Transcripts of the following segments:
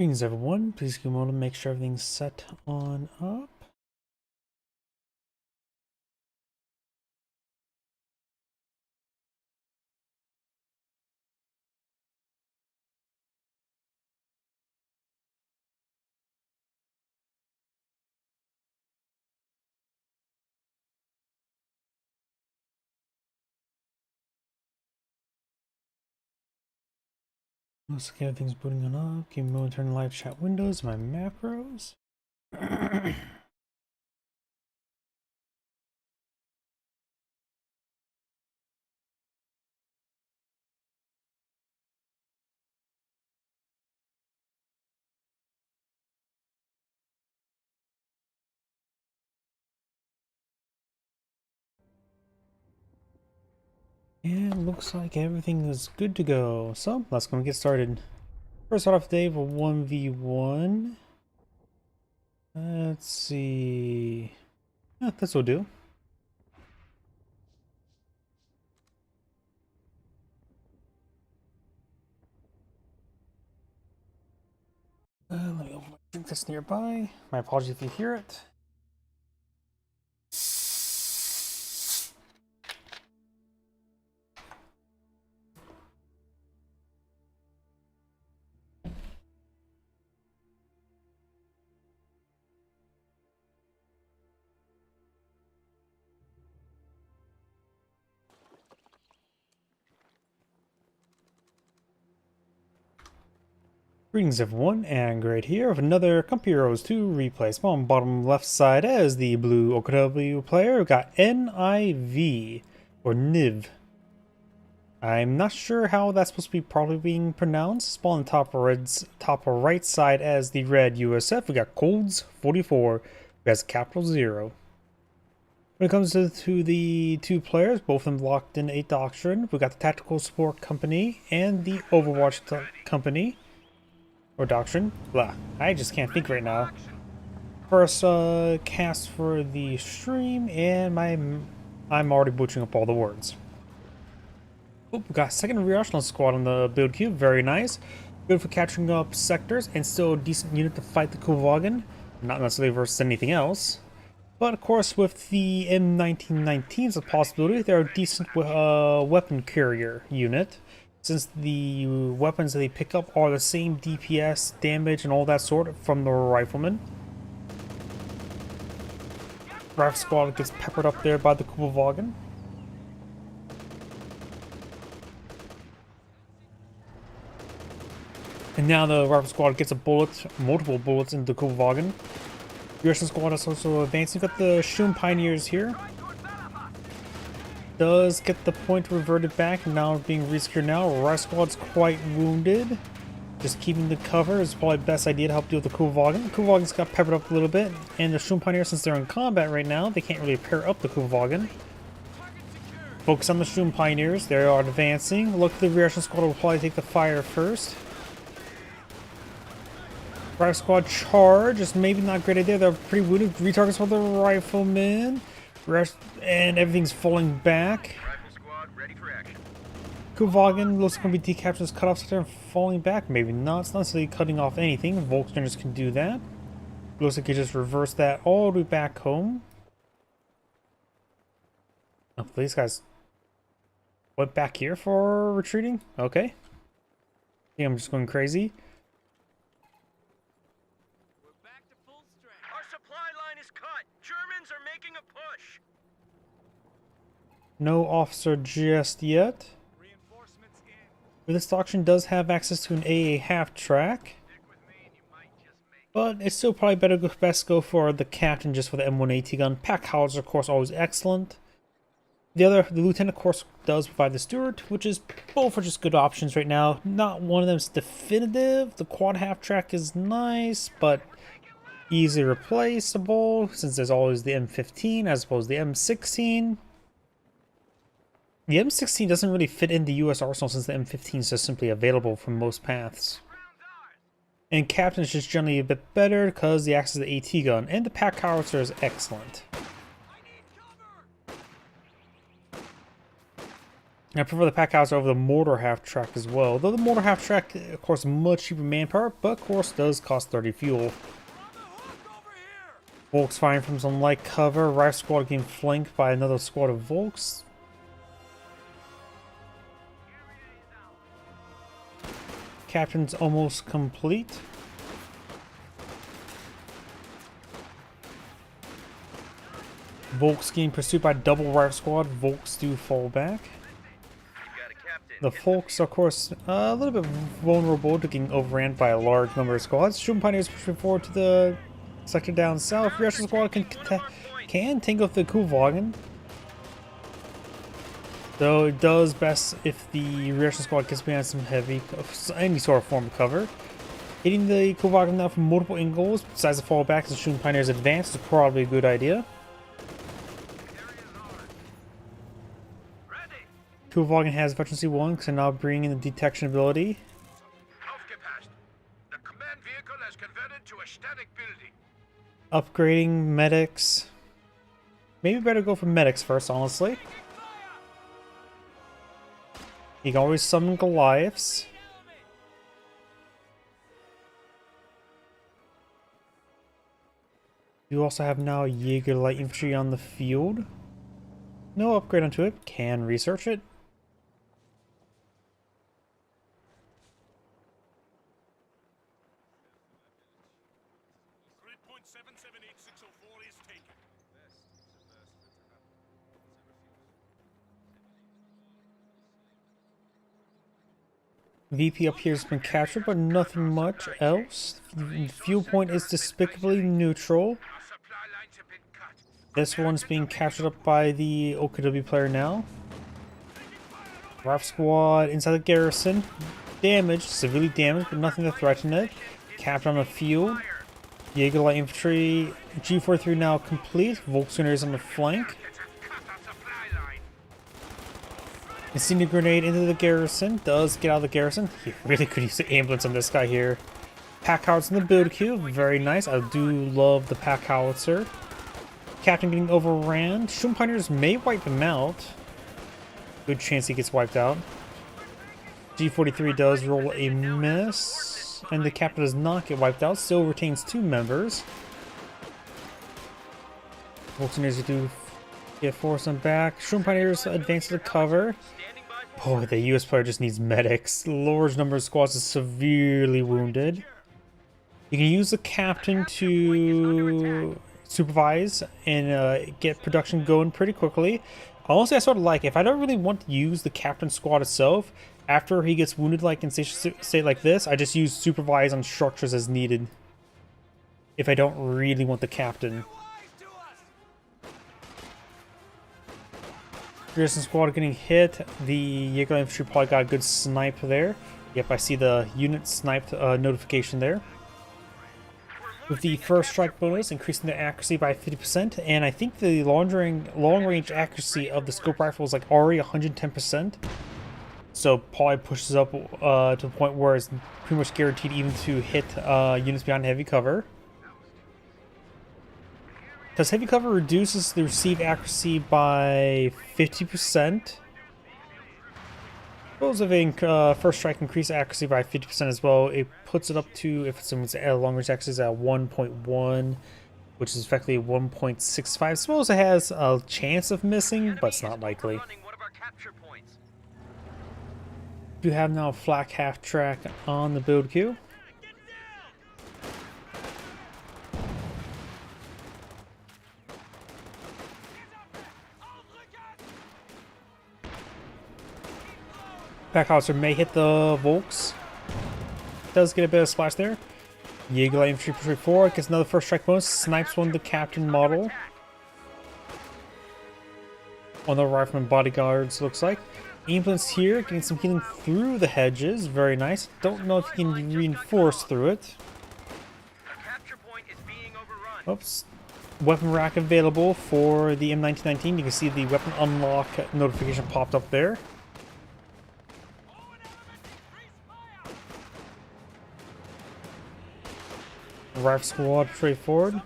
Greetings everyone, please give me a moment to make sure everything's set on up. Looks like everything's booting on up. Give me a moment to turn the live chat windows, my macros. And looks like everything is good to go. So let's go and get started. First start off today with 1v1. Let's see. Yeah, this will do. Let me open my drink that's nearby. My apologies if you hear it. Greetings everyone, and Great here with another Company Heroes 2 replay. So on bottom left side as the blue OKW player, we've got NIV, or NIV. I'm not sure how that's supposed to be properly being pronounced. Spawn top right side as the red USF, we got Colds 44, who has capital 0. When it comes to the two players, both of them locked in a doctrine. We got the Tactical Support Company and the Overwatch Company. Or doctrine. Blah. I just can't think right now. First cast for the stream, and I'm already butchering up all the words. Oh, we got second rear arsenal squad on the build queue. Very nice. Good for catching up sectors, and still a decent unit to fight the Kuvagan. Not necessarily versus anything else. But of course, with the M1919 as a possibility, they're a decent weapon carrier unit. Since the weapons that they pick up are the same DPS, damage, and all that sort from the rifleman. Rifle squad gets peppered up there by the Kuvalvagen. And now the rifle squad gets multiple bullets into the Kuvalvagen. The Russian squad is also advancing. We've got the Shun Pioneers here. Does get the point reverted back and now being resecured now. Rice Squad's quite wounded. Just keeping the cover is probably the best idea to help deal with the Kuvalvagen. The Kuvalvagen's got peppered up a little bit, and the Shun Pioneer, since they're in combat right now, they can't really pair up the Kuvalvagen. Focus on the Shun Pioneers, they are advancing. Look, the reaction squad will probably take the fire first. Rice Squad charge is maybe not a great idea. They're pretty wounded. Retargets for the riflemen. And everything's falling back. Kuvalvagen looks like going to be decaptured as cut off there and falling back. Maybe not. It's not necessarily cutting off anything. Volkswagens can do that. Looks like he just reversed that all the way back home. Oh, these guys went back here for retreating? Okay. I think I'm just going crazy. No officer just yet. But this doctrine does have access to an AA half track. But it's still probably best go for the captain just for the M1AT gun. Pack howitzer, of course, always excellent. The lieutenant, of course, does provide the steward, which is both are just good options right now. Not one of them is definitive. The quad half track is nice, but easily replaceable since there's always the M15 as opposed to the M16. The M16 doesn't really fit in the US arsenal since the M15 is just simply available from most paths. And Captain is just generally a bit better because the access to the AT gun, and the pack howitzer is excellent. I prefer the pack house over the mortar half track as well. Though the mortar half track, of course, much cheaper manpower, but of course does cost 30 fuel. Volks firing from some light cover. Rifle squad getting flanked by another squad of Volks. Captain's almost complete. Volks getting pursued by double rifle squad. Volks do fall back. The Volks, of course, a little bit vulnerable to getting overran by a large number of squads. Shooting Pioneers pushing forward to the sector down south. Reaction squad can tangle with the Kuhwagen. Though it does best if the reaction squad gets behind some heavy, any sort of form of cover. Hitting the Kuhwagen now from multiple angles, besides the fallback and shooting Pioneers advance is probably a good idea. Kuhwagen has Veterancy 1, so now bringing in the detection ability. The command vehicle has converted to a static building. Upgrading medics. Maybe better go for medics first, honestly. You can always summon Goliaths. You also have now Jaeger light infantry on the field. No upgrade onto it. Can research it. VP up here has been captured, but nothing much else. The fuel point is despicably neutral. This one's being captured up by the OKW player now. Rifle squad inside the garrison. Damaged, severely damaged, but nothing to threaten it. Captured on the field. Jaeger light infantry. G43 now complete. Volkswagen on the flank. Incendiary grenade into the garrison. Does get out of the garrison. He really could use the ambulance on this guy here. Pack howitzer in the build queue. Very nice. I do love the pack howitzer. Captain getting overran. Shooting Pioneers may wipe him out. Good chance he gets wiped out. G43 does roll a miss. And the captain does not get wiped out. Still retains 2 members. Volkswagen do get forced on back. Shooting Pioneers advance to the cover. Boy, the US player just needs medics. Large number of squads is severely wounded. You can use the captain to supervise and get production going pretty quickly. Honestly, I sort of like, if I don't really want to use the captain squad itself, after he gets wounded like in state like this, I just use supervise on structures as needed. If I don't really want the captain. Garrison squad getting hit. The Jaeger infantry probably got a good snipe there. Yep, I see the unit sniped notification there. With the first strike bonus, increasing the accuracy by 50%, and I think the long-range accuracy of the scope rifle is like already 110%. So probably pushes up to the point where it's pretty much guaranteed even to hit units behind heavy cover. Because heavy cover reduces the received accuracy by 50%. Suppose if a first strike increase accuracy by 50% as well, it puts it up to, if it's a long range accuracy, is at 1.1, which is effectively 1.65. Suppose it has a chance of missing, but it's not likely. We have now a flak half track on the build queue. Pack howitzer may hit the Volks. Does get a bit of splash there. Jaeger light infantry push forward, gets another first strike bonus, snipes one of the captain model. On the rifleman bodyguards, looks like. Ambulance here, getting some healing through the hedges. Very nice. Don't know if he can reinforce through it. Oops. Weapon rack available for the M1919. You can see the weapon unlock notification popped up there. Rifle squad straight forward.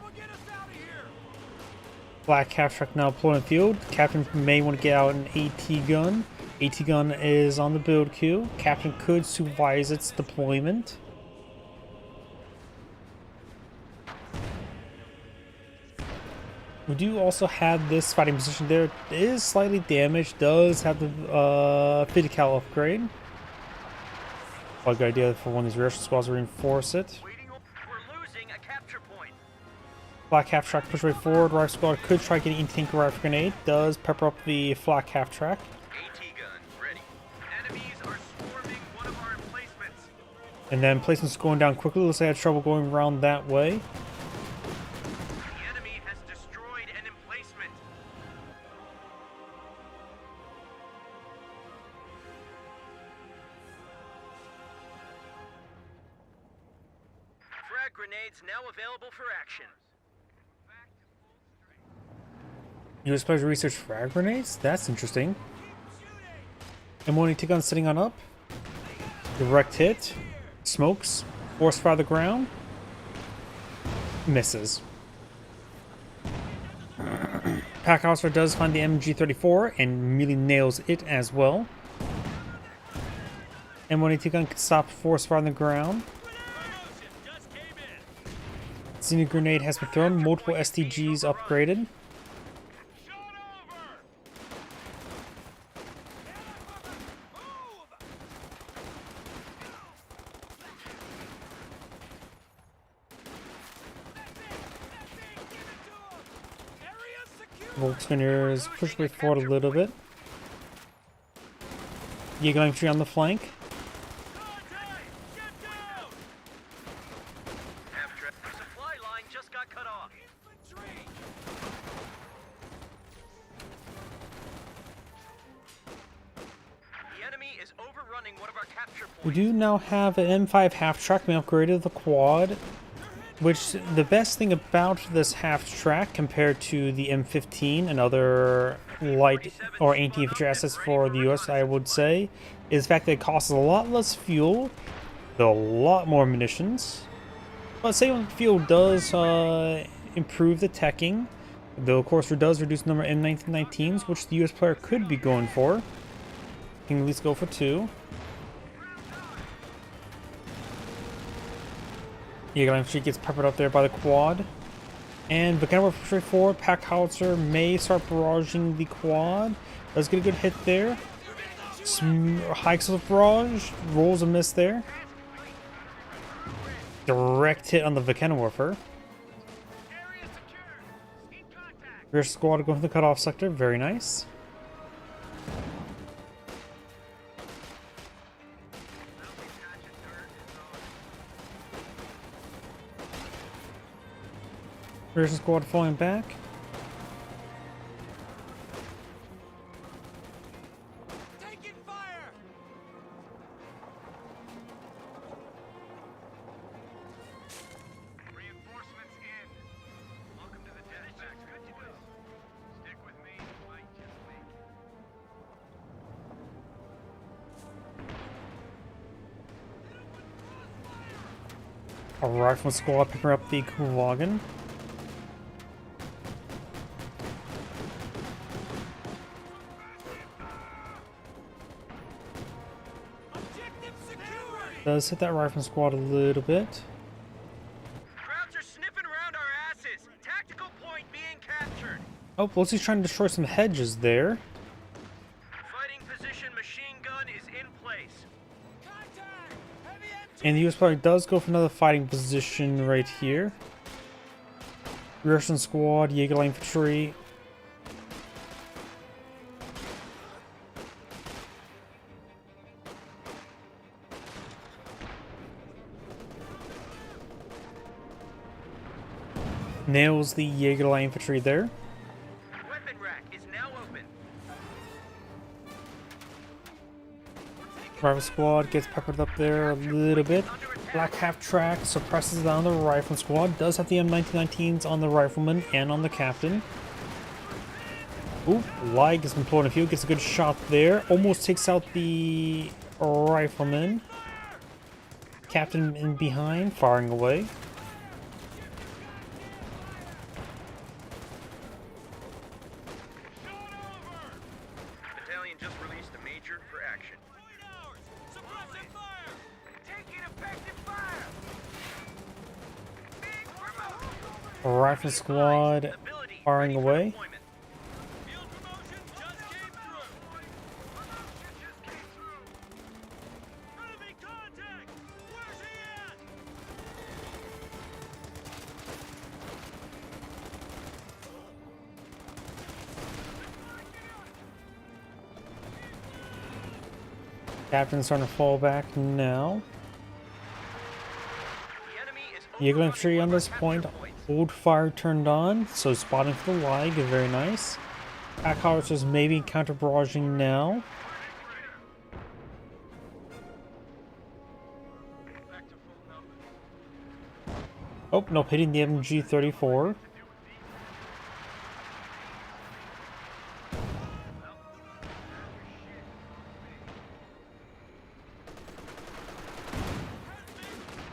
Black half track now pulling field. Captain may want to get out an AT gun. AT gun is on the build queue. Captain could supervise its deployment. We do also have this fighting position there. It is slightly damaged, does have the 50 cal upgrade. A good idea for one of these rear squads to reinforce it. We're losing a capture point. Flak half track push right forward. Rifle squad could try getting tank rifle grenade. Does pepper up the flak half track. AT gun ready. Enemies are swarming one of our emplacements. And then placements going down quickly. Looks like I had trouble going around that way. The enemy has destroyed an emplacement. Frag grenades now available for action. US players research frag grenades? That's interesting. M1 take on sitting on up. Direct hit. Smokes. Force fire the ground. Misses. Packhauser does find the MG34 and immediately nails it as well. M1 take on can stop force fire on the ground. Xenia grenade has been thrown. Multiple STGs upgraded. Volt spinners push way forward a little bit. Eagle infantry on the flank. Supply line just got cut off. The enemy is overrunning one of our capture points. We do now have an M5 half track being upgraded to the quad. Which, the best thing about this half track compared to the M15 and other light or anti-infantry assets for the US, I would say, is the fact that it costs a lot less fuel, though a lot more munitions. But saving fuel does improve the teching, though of course it does reduce the number of M1919s, which the US player could be going for. Can at least go for 2. Eagle infantry gets peppered up there by the quad. And Volcano push forward. Pack howitzer may start barraging the quad. Does get a good hit there. High explosive barrage. Rolls a miss there. Direct hit on the Volcano warfare. Rear squad going for the cutoff sector. Very nice. Rear squad falling back. Taking fire. Reinforcements in. Welcome to the dispatch. Good choice. Stick with me. Might just make it. A rifle squad picking up the Kuwagen. Does hit that rifle squad a little bit. Crowds are sniffing around our asses. Tactical point being captured. Oh, looks like he's trying to destroy some hedges there. Fighting position machine gun is in place. Contact! Heavy MG! And the US player does go for another fighting position right here. Russian squad, Jaeger infantry. Nails the Jaeger infantry there. Weapon rack is now open. Rifle squad gets peppered up there a little bit. Black half track suppresses down the rifle squad. Does have the M1919s on the rifleman and on the captain. Oop, Lie gets employed in a few. Gets a good shot there. Almost takes out the rifleman. Captain in behind, firing away. Battalion just released a major A rifle squad Ability firing ready for away. deployment. Field promotion just came through. Promotion just came through. Enemy contact. Where's he at? Captain's starting to fall back now. The enemy is Eagle overrunning infantry one on of our this capture point. points. Old fire turned on, so spotting for the lag, very nice. Pack howitzers maybe counter barraging now. Back to full numbers. Oh, nope, hitting the MG34.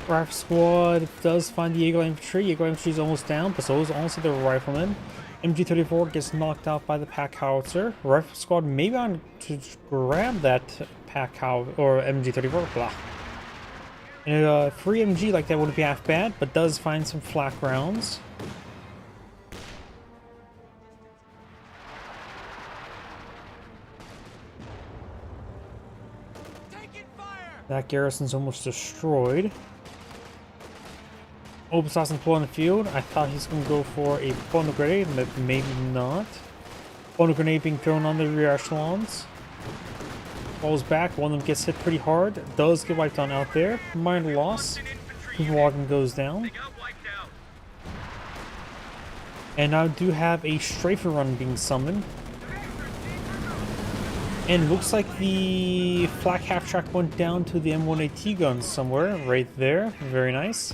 Rifle squad does find the Eagle infantry. Eagle infantry is almost down, but so is also the rifleman. MG34 gets knocked out by the pack howitzer. Rifle squad maybe on to grab that pack howitzer or MG34. Blah. And a free MG like that wouldn't be half bad, but does find some flak rounds. That garrison's almost destroyed. Obasassin pull on the field. I thought he's going to go for a bundle grenade, but maybe not. Bundle grenade being thrown on the rear echelons. Falls back. One of them gets hit pretty hard. Does get wiped on out there. Minor loss. Wagon goes down. They got wiped out. And now do have a strafer run being summoned. And looks like the flak half track went down to the M1AT gun somewhere. Right there. Very nice.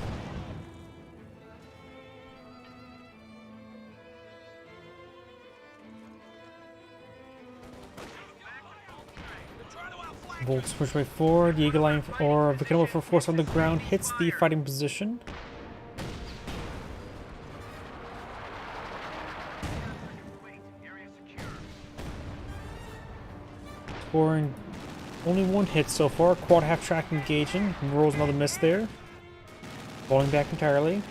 Volks push way forward. The Eagle Line or Vicanoa for force on the ground hits the fighting position. Scoring only one hit so far. Quad half track engaging. Rolls another miss there. Falling back entirely.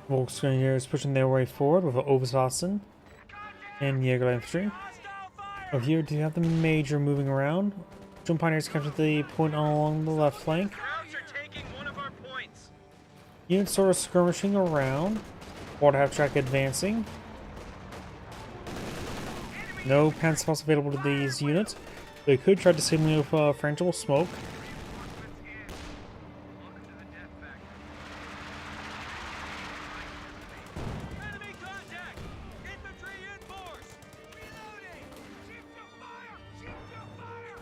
Volkswagen here is pushing their way forward with an Obasassin and Jaeger infantry. Over here, do you have the Major moving around? Jump Pioneers captured the point along the left flank. Crowds are taking one of our points. Units sort of skirmishing around. Water half track advancing. No Panzerfaust available to these units. They could try to save me with frangible smoke. Enemy contact! Infantry in force! Reloading! Shift to fire! Shift to fire!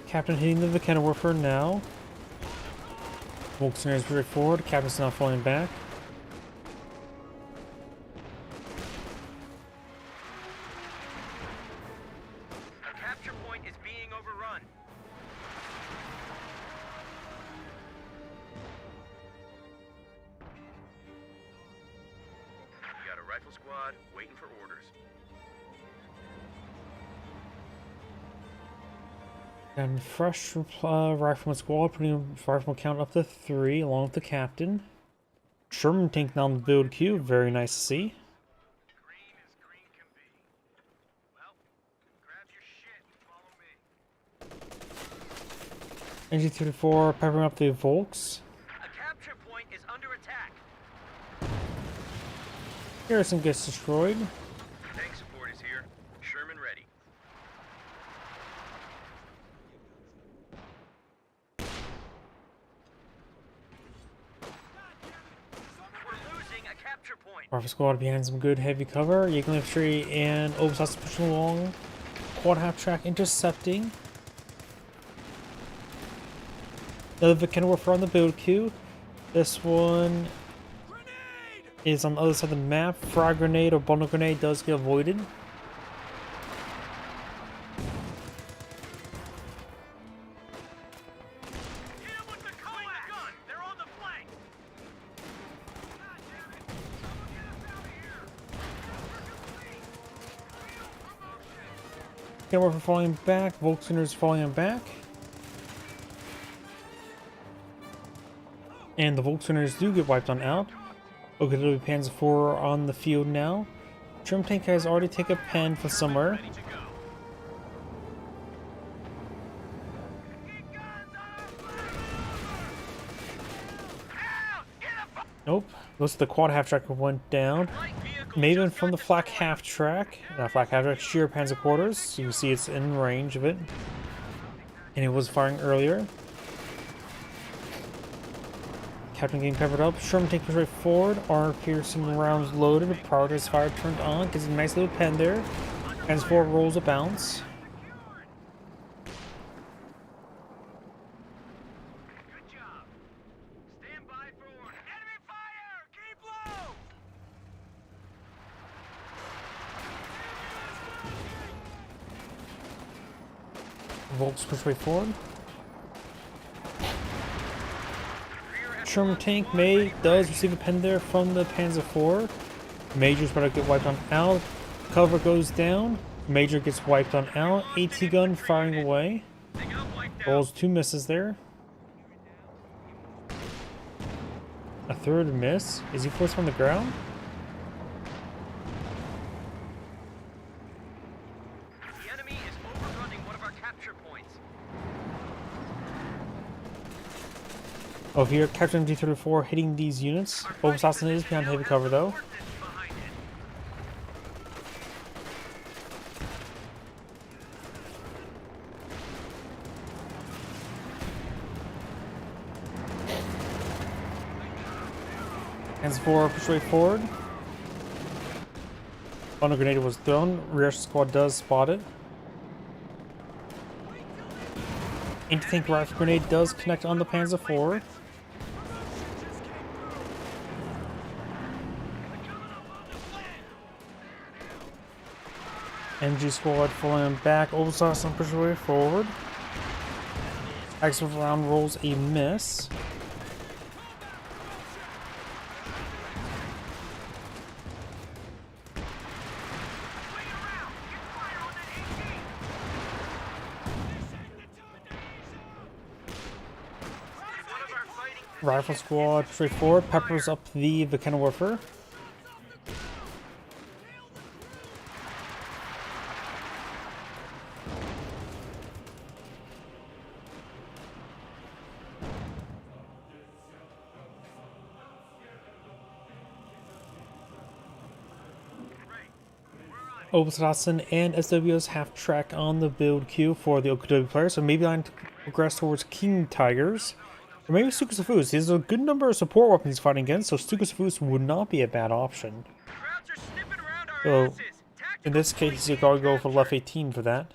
Captain hitting the Vicanoa now. Volkswagen is very forward. Captain's not falling back. A capture point is being overrun. We got a rifle squad waiting for orders. And fresh rifleman squad, putting rifleman count up to 3 along with the captain. Sherman tank down the build queue, very nice to see. Green as green can be. Well, grab your shit and follow me. NG-34 peppering up the Volks. A capture point is under attack. Garrison gets destroyed. Tank support is here. Sherman ready. We're losing a capture point. Rifle squad behind some good heavy cover. Eagle infantry and Obasassin pushing along. Quad half track intercepting. Another Vicanoa on the build queue. This one is on the other side of the map. Frag grenade or bundle grenade does get avoided. Kenworth falling back. Volkswagen's falling back. And the Volkswageners do get wiped on out. Okinawa Panzer IV on the field now. Trim Tank has already taken a pen for somewhere. Nope. Looks like the quad half track went down. Maven from the flak half track. Flak half track, sheer Panzer quarters. So you can see it's in range of it. And it was firing earlier. Captain getting peppered up. Sherman tank pushed right forward. Armor piercing rounds loaded. Prioritize fire turned on. Gets a nice little pen there. Panzer IV rolls a bounce. Good job. Stand by for order. Enemy fire! Keep low! Volks push right forward. Sherman tank does receive a pen there from the Panzer IV. Major's about to get wiped on out. Cover goes down. Major gets wiped on out. AT gun firing away. Rolls 2 misses there. A third miss. Is he forced on the ground? The enemy is overrunning one of our capture points. Oh, here, Captain D34 hitting these units. Obersassin is behind heavy cover though. Hands 4 push right forward. Bundle grenade was thrown. Rear squad does spot it. Anti-tank rifle grenade does connect on the Panzer IV. MG squad falling back. Obersassin push way forward. Axel round rolls a miss. Rifle squad straight forward, peppers up the Kenworth. Obersassin and SW's half track on the build queue for the Okinawa player, so maybe I need to progress towards King Tigers. Or maybe Stukas. There's a good number of support weapons he's fighting against, so Stukas would not be a bad option. So, in this case, you gotta go for left 18 for that.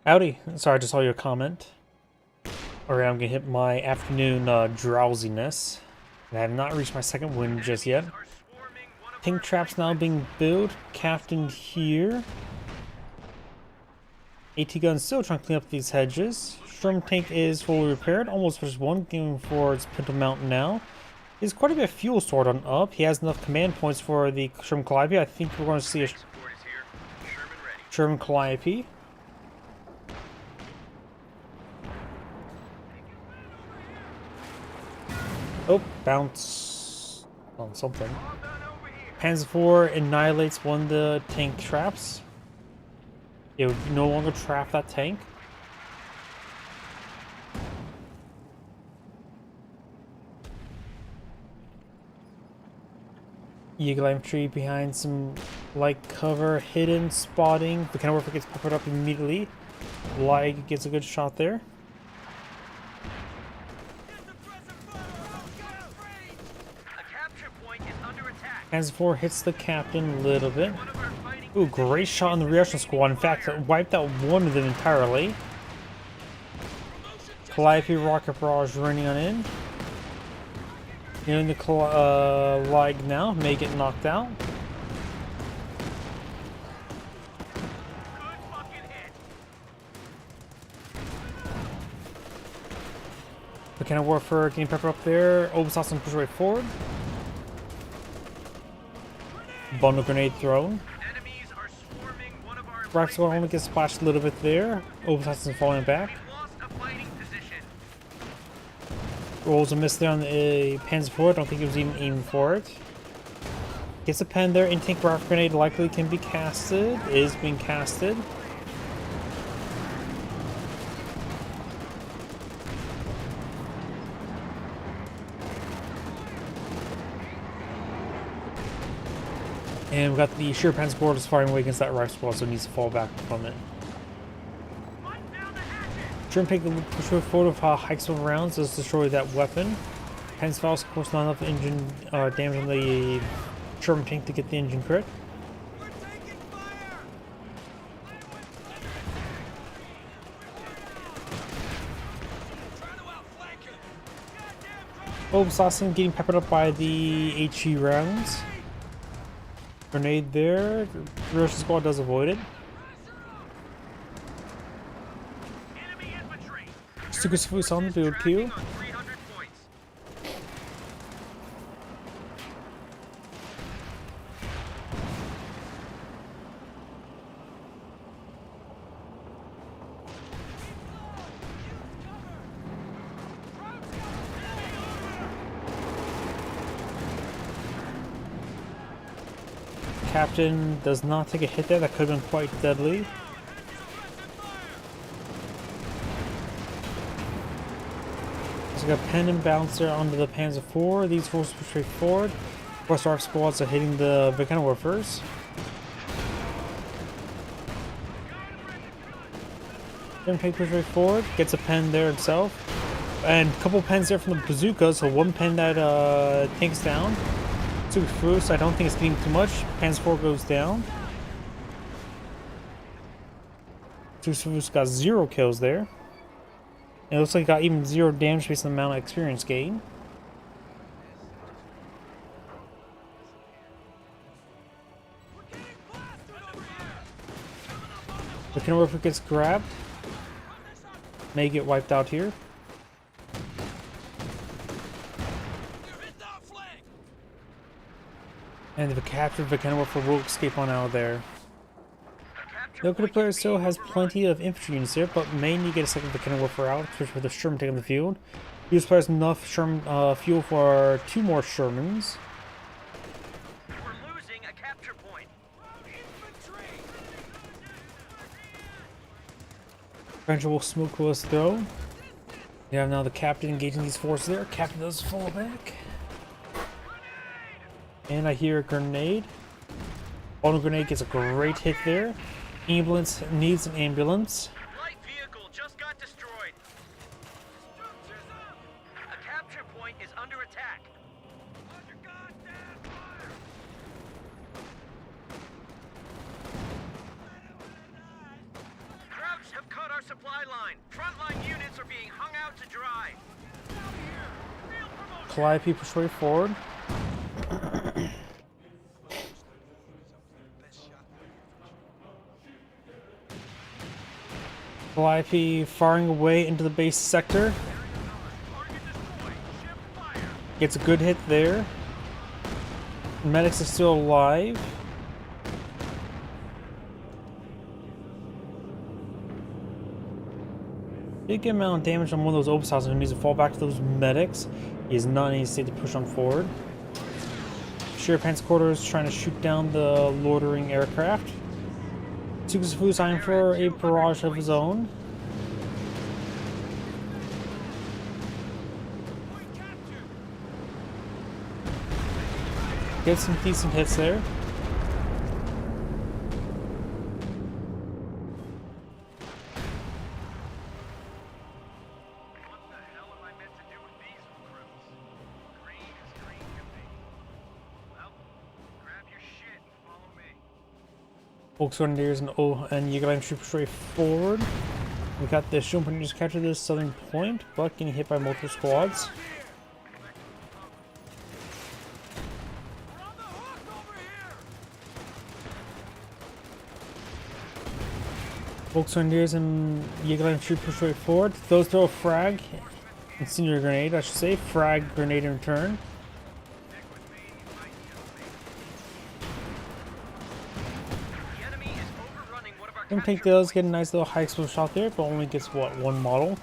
Howdy. Sorry, I just saw your comment. Alright, I'm gonna hit my afternoon drowsiness. I have not reached my second wind just yet. Tank traps now being built. Captain here. AT gun still trying to clean up these hedges. Storm tank is fully repaired. Almost finished one. Going for its Pinto Mountain now. He's quite a bit of fuel stored on up. He has enough command points for the Sherman Calliope. I think we're going to see a Sherman Calliope. Oh, bounce on something. Panzer IV annihilates one of the tank traps. It would no longer trap that tank. Eagle infantry behind some light cover, hidden, spotting. The Kenworth gets peppered up immediately. Light gets a good shot there. Panzer IV hits the captain a little bit. Ooh, great shot on the reaction squad. In fact, it wiped out one of them entirely. Calliope rocket barrage running on in. Nearing the lag now, may get knocked out. Good fucking hit. The kind of warfare getting pepper up there. Obusassin push right forward. Bundle grenade thrown. Enemies are swarming one of our Rax will only get splashed a little bit there. Obusassin falling back. We've lost a fighting position. Rolls a miss there on the Panzer IV. I don't think he was even aiming for it. Gets a pen there. In-tank rocket grenade likely can be casted. Is being casted. And we've got the Sheer Panzer board is firing away against that Rex wall, so it needs to fall back from it. Button down the hatches. Sherman take the push forward of hikes over rounds does destroy that weapon. Pence files, of course, not enough engine damage on the Sherman tank to get the engine crit. We're taking fire. Trying to outflank him. Goddamn Obusassin getting peppered up by the HE rounds. Grenade there. Russian squad does avoid it. enemy infantry. Sukusufu's on the build queue. On 300 points. Captain does not take a hit there. That could have been quite deadly. So we got Pen and Bouncer onto the Panzer IV. These forces push straight forward. Of course, our squads are hitting the Volcano first. Then push straight forward. Gets a pen there itself. And a couple pens there from the bazooka. So one pen that tanks down. First, I don't think it's getting too much. Panzer IV goes down. First got 0 kills there. And it looks like he got even 0 damage based on the amount of experience gain. The Kenworth gets grabbed. May get wiped out here. And the captured Kenworth will escape on out of there. The Local player still has plenty of infantry units there, but may need to get a second Kenworth out, especially with the Sherman taking the field. These players enough Sherman fuel for 2 more Shermans. We're losing a capture point. Infantry. French will smoke us throw. We have now the captain engaging these forces there. Captain does fall back. And I hear a grenade. Auto grenade gets a great hit there. Ambulance needs an ambulance. Light vehicle just got destroyed. A capture point is under attack. Under goddamn fire. Krauts have cut our supply line. Frontline units are being hung out to dry. Calliope push way forward. Calliope firing away into the base sector. Gets a good hit there. Medics are still alive. Big amount of damage on one of those Obusassin who needs to fall back to those medics. He is not in any state to push on forward. Sheriff's quarters trying to shoot down the loitering aircraft. Sukusufu is eyeing for a barrage of his own. Gets some decent hits there. What the hell am I meant to do with these recruits? Green is green to me. Well, grab your shit and follow me. Volkswagen Grenadiers and Jägerline shoot straight forward. We got the Schumpeter just captured this southern point, but getting hit by multiple squads. We're on the hook over here! Volkswagen and Jägerline shoot push right forward. Those throw a frag, incendiary grenade, I should say. Frag grenade in return. The enemy is overrunning one of our Tank does get a nice little high explosive shot there, but only gets what, one model.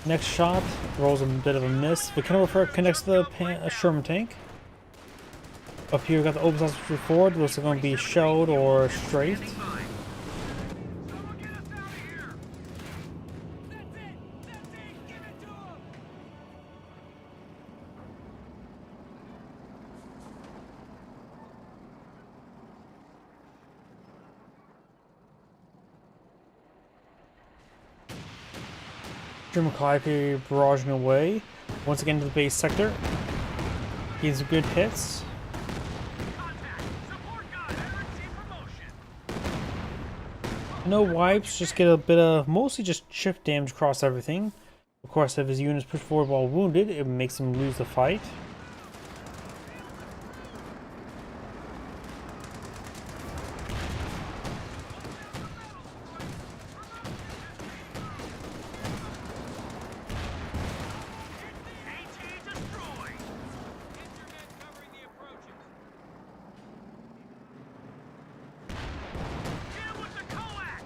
Next shot rolls a bit of a miss. The Kennewifer connects to the Sherman tank. Up here we got the Obersausage forward. Looks like going to be shelled or strafed. Someone get us out of here! That's it! That's it! Give it to him! German Calliope barraging away. Once again to the base sector. Getting some good hits. Contact! Support guy! Veteran promotion! No wipes, just get a bit of mostly just chip damage across everything. Of course, if his units push forward while wounded, it makes him lose the fight. AT destroyed! Internet covering the approaches. Hit him with the coax!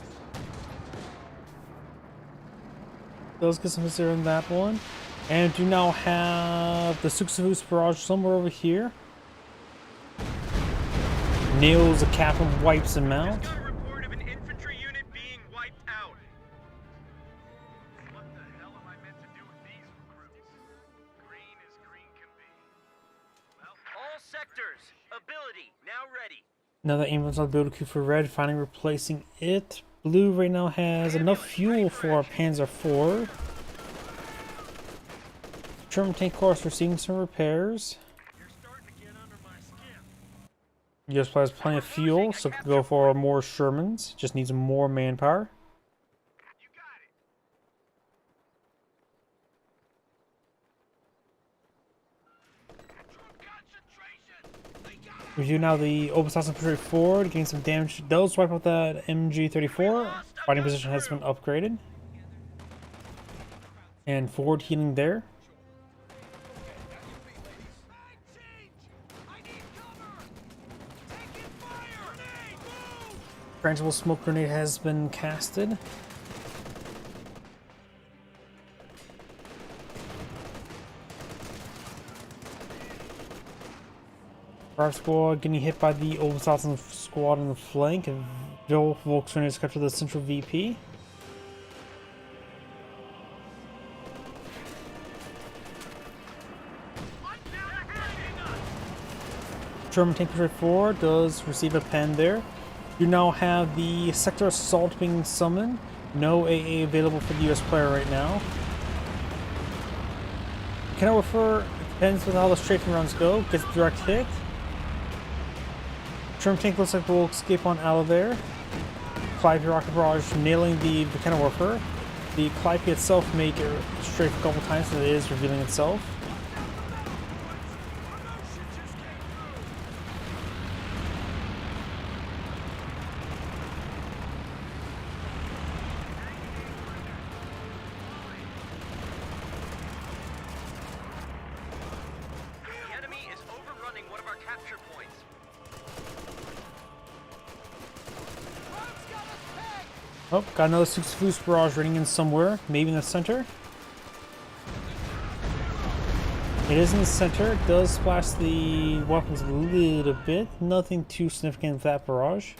Does get some hits in that one. And do now have the Suxavus barrage somewhere over here. Nails the cap and wipes him out. Got a report of an infantry unit being wiped out. What the hell am I meant to do with these recruits? Green as green can be. Well, all sectors, ability, now ready. Now that ambulance on the build queue for red, finally replacing it. Blue right now has enough fuel for our Panzer IV. German tank course receiving some repairs. You're starting to get under my skin. US has plenty of fuel, so can go for more Shermans. Just needs more manpower. You got it. Troop concentration. We got it. We do now the Obersausage push right forward, getting some damage. Does wipe out that MG34. Fighting position has been upgraded. And forward healing there. Mag change. I need cover. Taking fire. Grenade, move. Frangible smoke grenade has been casted. Our squad getting hit by the Obersausage squad on the flank, and Bill Volkswagen is captured the central VP. What now? Hang us. German tank push right forward does receive a pen there. You now have the sector assault being summoned. No AA available for the US player right now. Can I refer? Depends with how the strafing rounds go. Gets a direct hit. German tank looks like we'll escape on out of there. Calliope rocket barrage nailing the Kenna Warfare. The Calliope itself may get strafed a couple times, so it is revealing itself. Promotion just came through. The enemy is overrunning one of our capture points. Oh, got another Suxavus barrage running in somewhere, maybe in the center. It is in the center. It does splash the weapons a little bit. Nothing too significant with that barrage.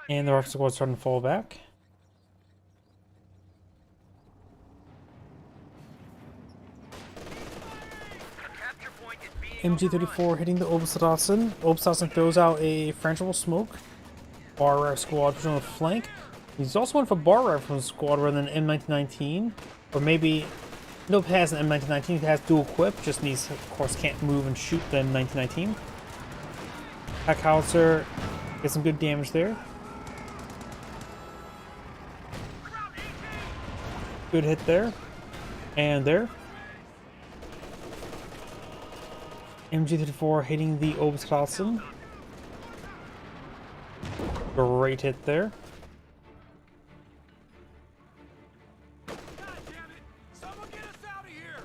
And the rifle squad's starting to fall back. Capture point is being MG34 hitting the Obersausage. Obersausage throws out a frangible smoke. Bar rifle squad pushing on the flank. He's also went for bar rifle squad rather than M1919. Or maybe Nope has an M1919. It has dual equip. Just needs, of course, can't move and shoot the M1919. Pack howitzer gets some good damage there. Good hit there. And there. MG34 hitting the Oberstrassen. Great hit there. God damn it! Someone get us out of here!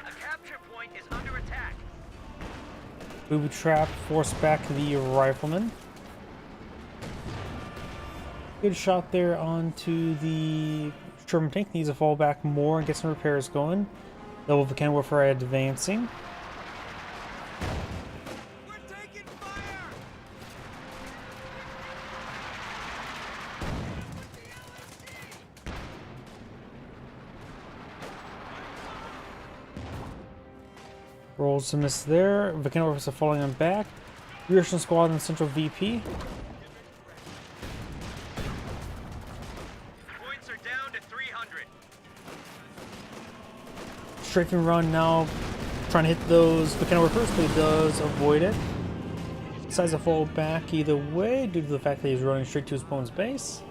A capture point is under attack. Booby trap force back the rifleman. Good shot there onto the Sherman tank. Needs to fall back more and get some repairs going. Level of cannon warfare advancing. We're taking fire! Rolls a miss there. Cannon warfare are falling on back. Reaction squad and central VP. Points are down to 300. Strafe and run now, trying to hit those cannon warfare first, but he does avoid it. Decides to fall back either way due to the fact that he's running straight to his opponent's base.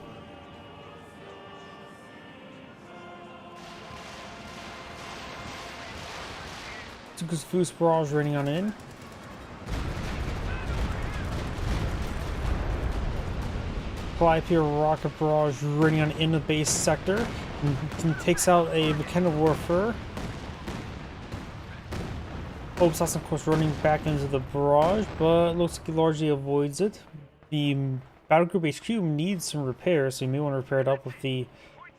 Took his Foos barrage raining on in. Calliope rocket barrage raining on in the base sector. And takes out a McKenna Warfare. Oberstrassen, of course, running back into the barrage, but looks like he largely avoids it. The Battle Group HQ needs some repairs, so you may want to repair it up with the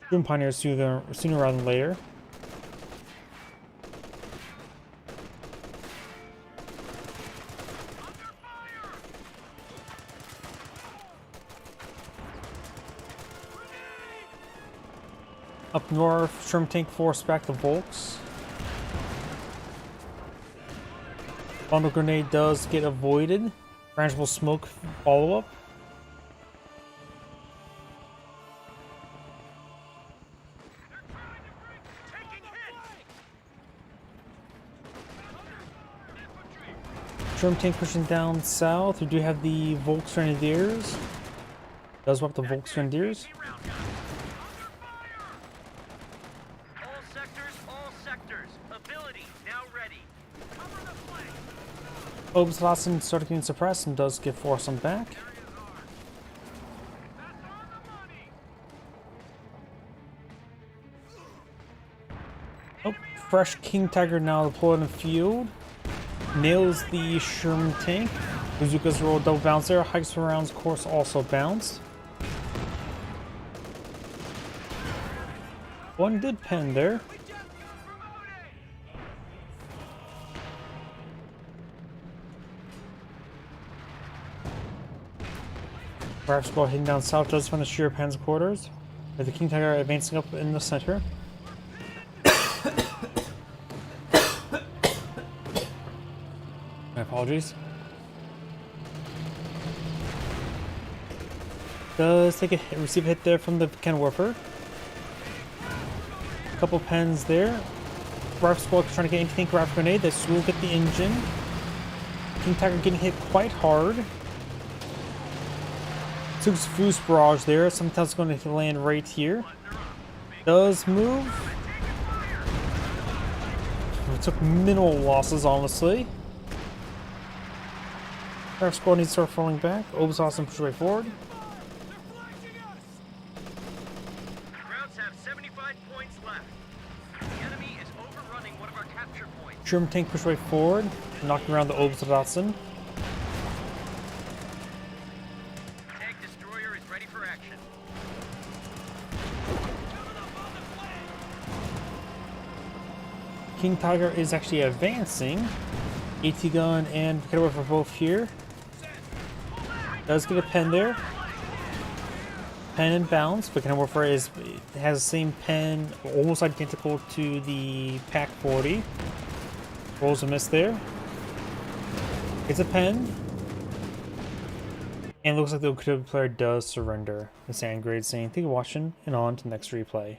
Doom Pioneers sooner rather than later. Up north, Sherman tank force back the Volks. Bundle grenade does get avoided. Frangible smoke follow up. Sherman tank pushing down south. We do have the Volks Grenadiers. Does wipe the Volks Grenadiers. All sectors. Ability now ready. Cover the flank. Oberstrassen started getting suppressed and does get forced on back. That's on the money. Oh, fresh King Tiger now deployed in the field. Nails the Sherman tank. Bazookas roll double bounce there. Hikes rounds course also bounced. One did pen there. We just got promoted. Perhaps ball hitting down south does find the Sheer Pan's quarters. With the King Tiger advancing up in the center. My apologies. Does take a hit, receive a hit there from the cannon warfare. Couple pens there. Rifle squad trying to get anti-tank rifle grenade. This will get the engine. King Tiger getting hit quite hard. Took his Foos barrage there. Sometimes it's going to land right here. Does move. It took minimal losses, honestly. Rifle squad needs to start falling back. Oberstrassen push way forward. Routes have 75 points left. The enemy is overrunning one of our capture points. Sherman tank push way forward, knocking around the Oberstrassen. Tank destroyer is ready for action. King Tiger is actually advancing. AT gun and cannon warfare both here. Does get a pen there. Pen and bounce, but cannon warfare has the same pen, almost identical to the Pack 40. Rolls a miss there. It's a pen. And looks like the Okinawa player does surrender. The sand grade saying, thank you for watching, and on to the next replay.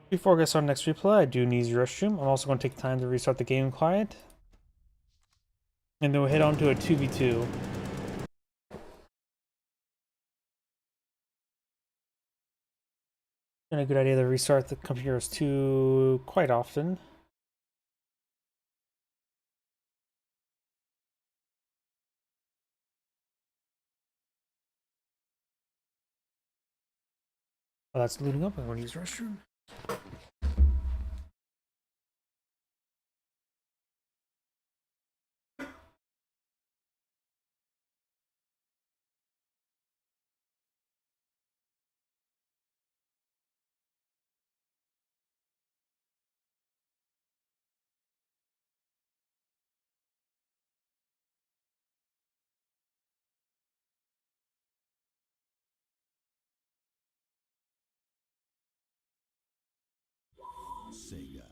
Before I get started next replay, I do need your restroom. I'm also going to take time to restart the game client. And then we'll head on to a 2v2. And a good idea to restart the computers too quite often. While that's looting up, I'm going to use the restroom. Sega.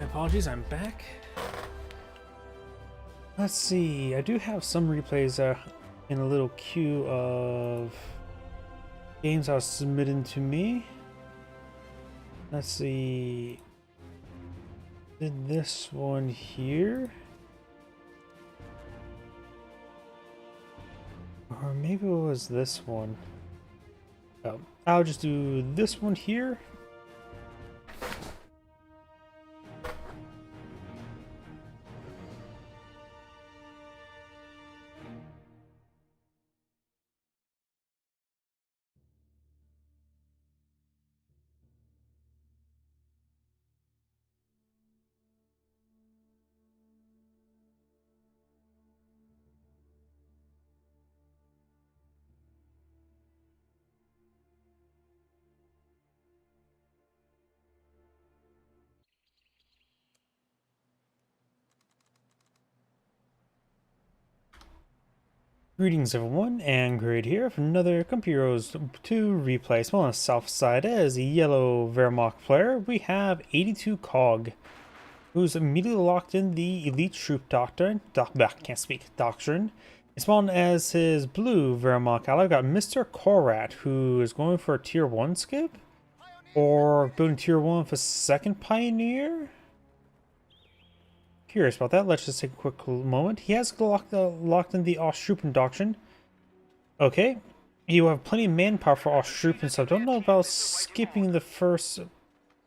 My apologies, I'm back. Let's see, I do have some replays in a little queue of games that was submitted to me. Let's see, did this one here? Or maybe it was this one. Oh, I'll just do this one here. Greetings everyone, and Grid here for another Compuros 2 replay. Small on the south side as a yellow Wehrmacht player, we have 82 Cog, who's immediately locked in the Elite Troop Doctrine, Doctrine. And spawned as his blue Wehrmacht ally, we've got Mr. Korat, who is going for a tier 1 skip, or building tier 1 for second Pioneer? Curious about that. Let's just take a quick moment. He has locked in the Ostrupen Doctrine. Okay. You have plenty of manpower for Ostrupen, so I don't know about skipping the first,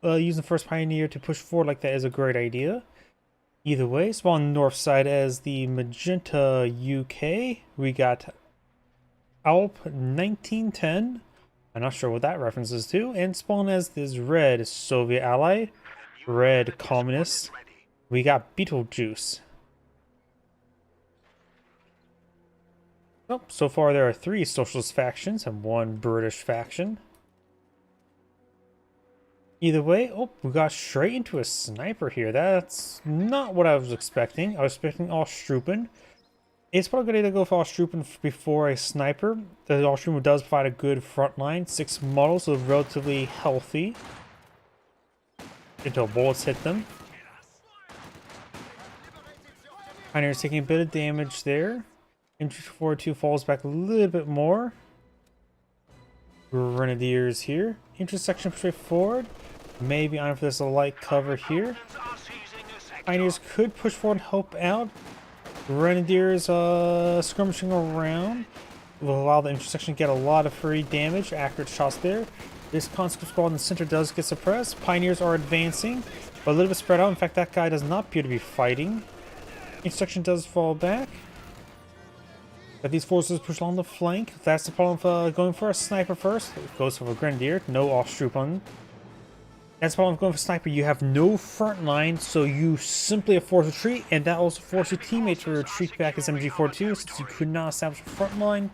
using the first Pioneer to push forward like that is a great idea. Either way, spawn north side as the Magenta UK. We got Alp 1910. I'm not sure what that references to. And spawn as this red Soviet ally, red communist. We got Beetlejuice. Oh, so far there are 3 socialist factions and 1 British faction. Either way, oh, we got straight into a sniper here. That's not what I was expecting. I was expecting Ostrupen. It's probably a good idea to go for Ostrupen before a sniper. The Ostrupen does provide a good front line. 6 models, so relatively healthy until bullets hit them. Pioneer's taking a bit of damage there. Infantry 4-2 falls back a little bit more. Grenadiers here. Intersection straightforward. Maybe I'm for this light cover here. Pioneers could push forward and help out. Grenadiers skirmishing around will allow the intersection to get a lot of free damage, accurate shots there. This conscript squad in the center does get suppressed. Pioneers are advancing, but a little bit spread out. In fact, that guy does not appear to be fighting. Intersection does fall back. But these forces push along the flank. That's the problem of going for a sniper first. It goes for a grenadier, no Osttroop. That's the problem of going for sniper. You have no front line, so you simply have forced retreat, and that also forced your teammate to retreat back as MG42, since you could not establish a front line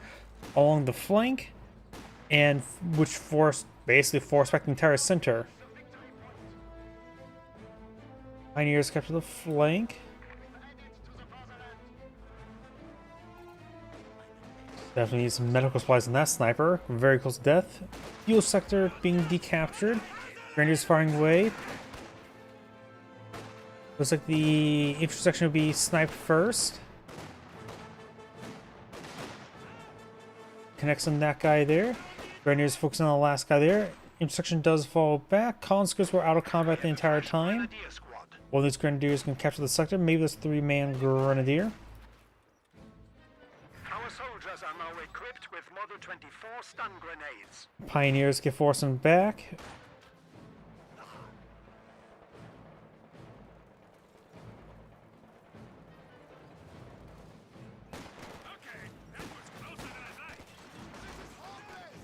along the flank, and which basically forced back the entire center. Pioneers capture the flank. Definitely need some medical supplies on that sniper. Very close to death. Fuel sector being decaptured. Grenadiers firing away. Looks like the intersection will be sniped first. Connects on that guy there. Grenadiers focusing on the last guy there. Intersection does fall back. Conscripts were out of combat the entire time. One of these grenadiers can capture the sector. Maybe this 3-man grenadier. Our soldiers are now equipped with Model 24 stun grenades. Pioneers get forcing back.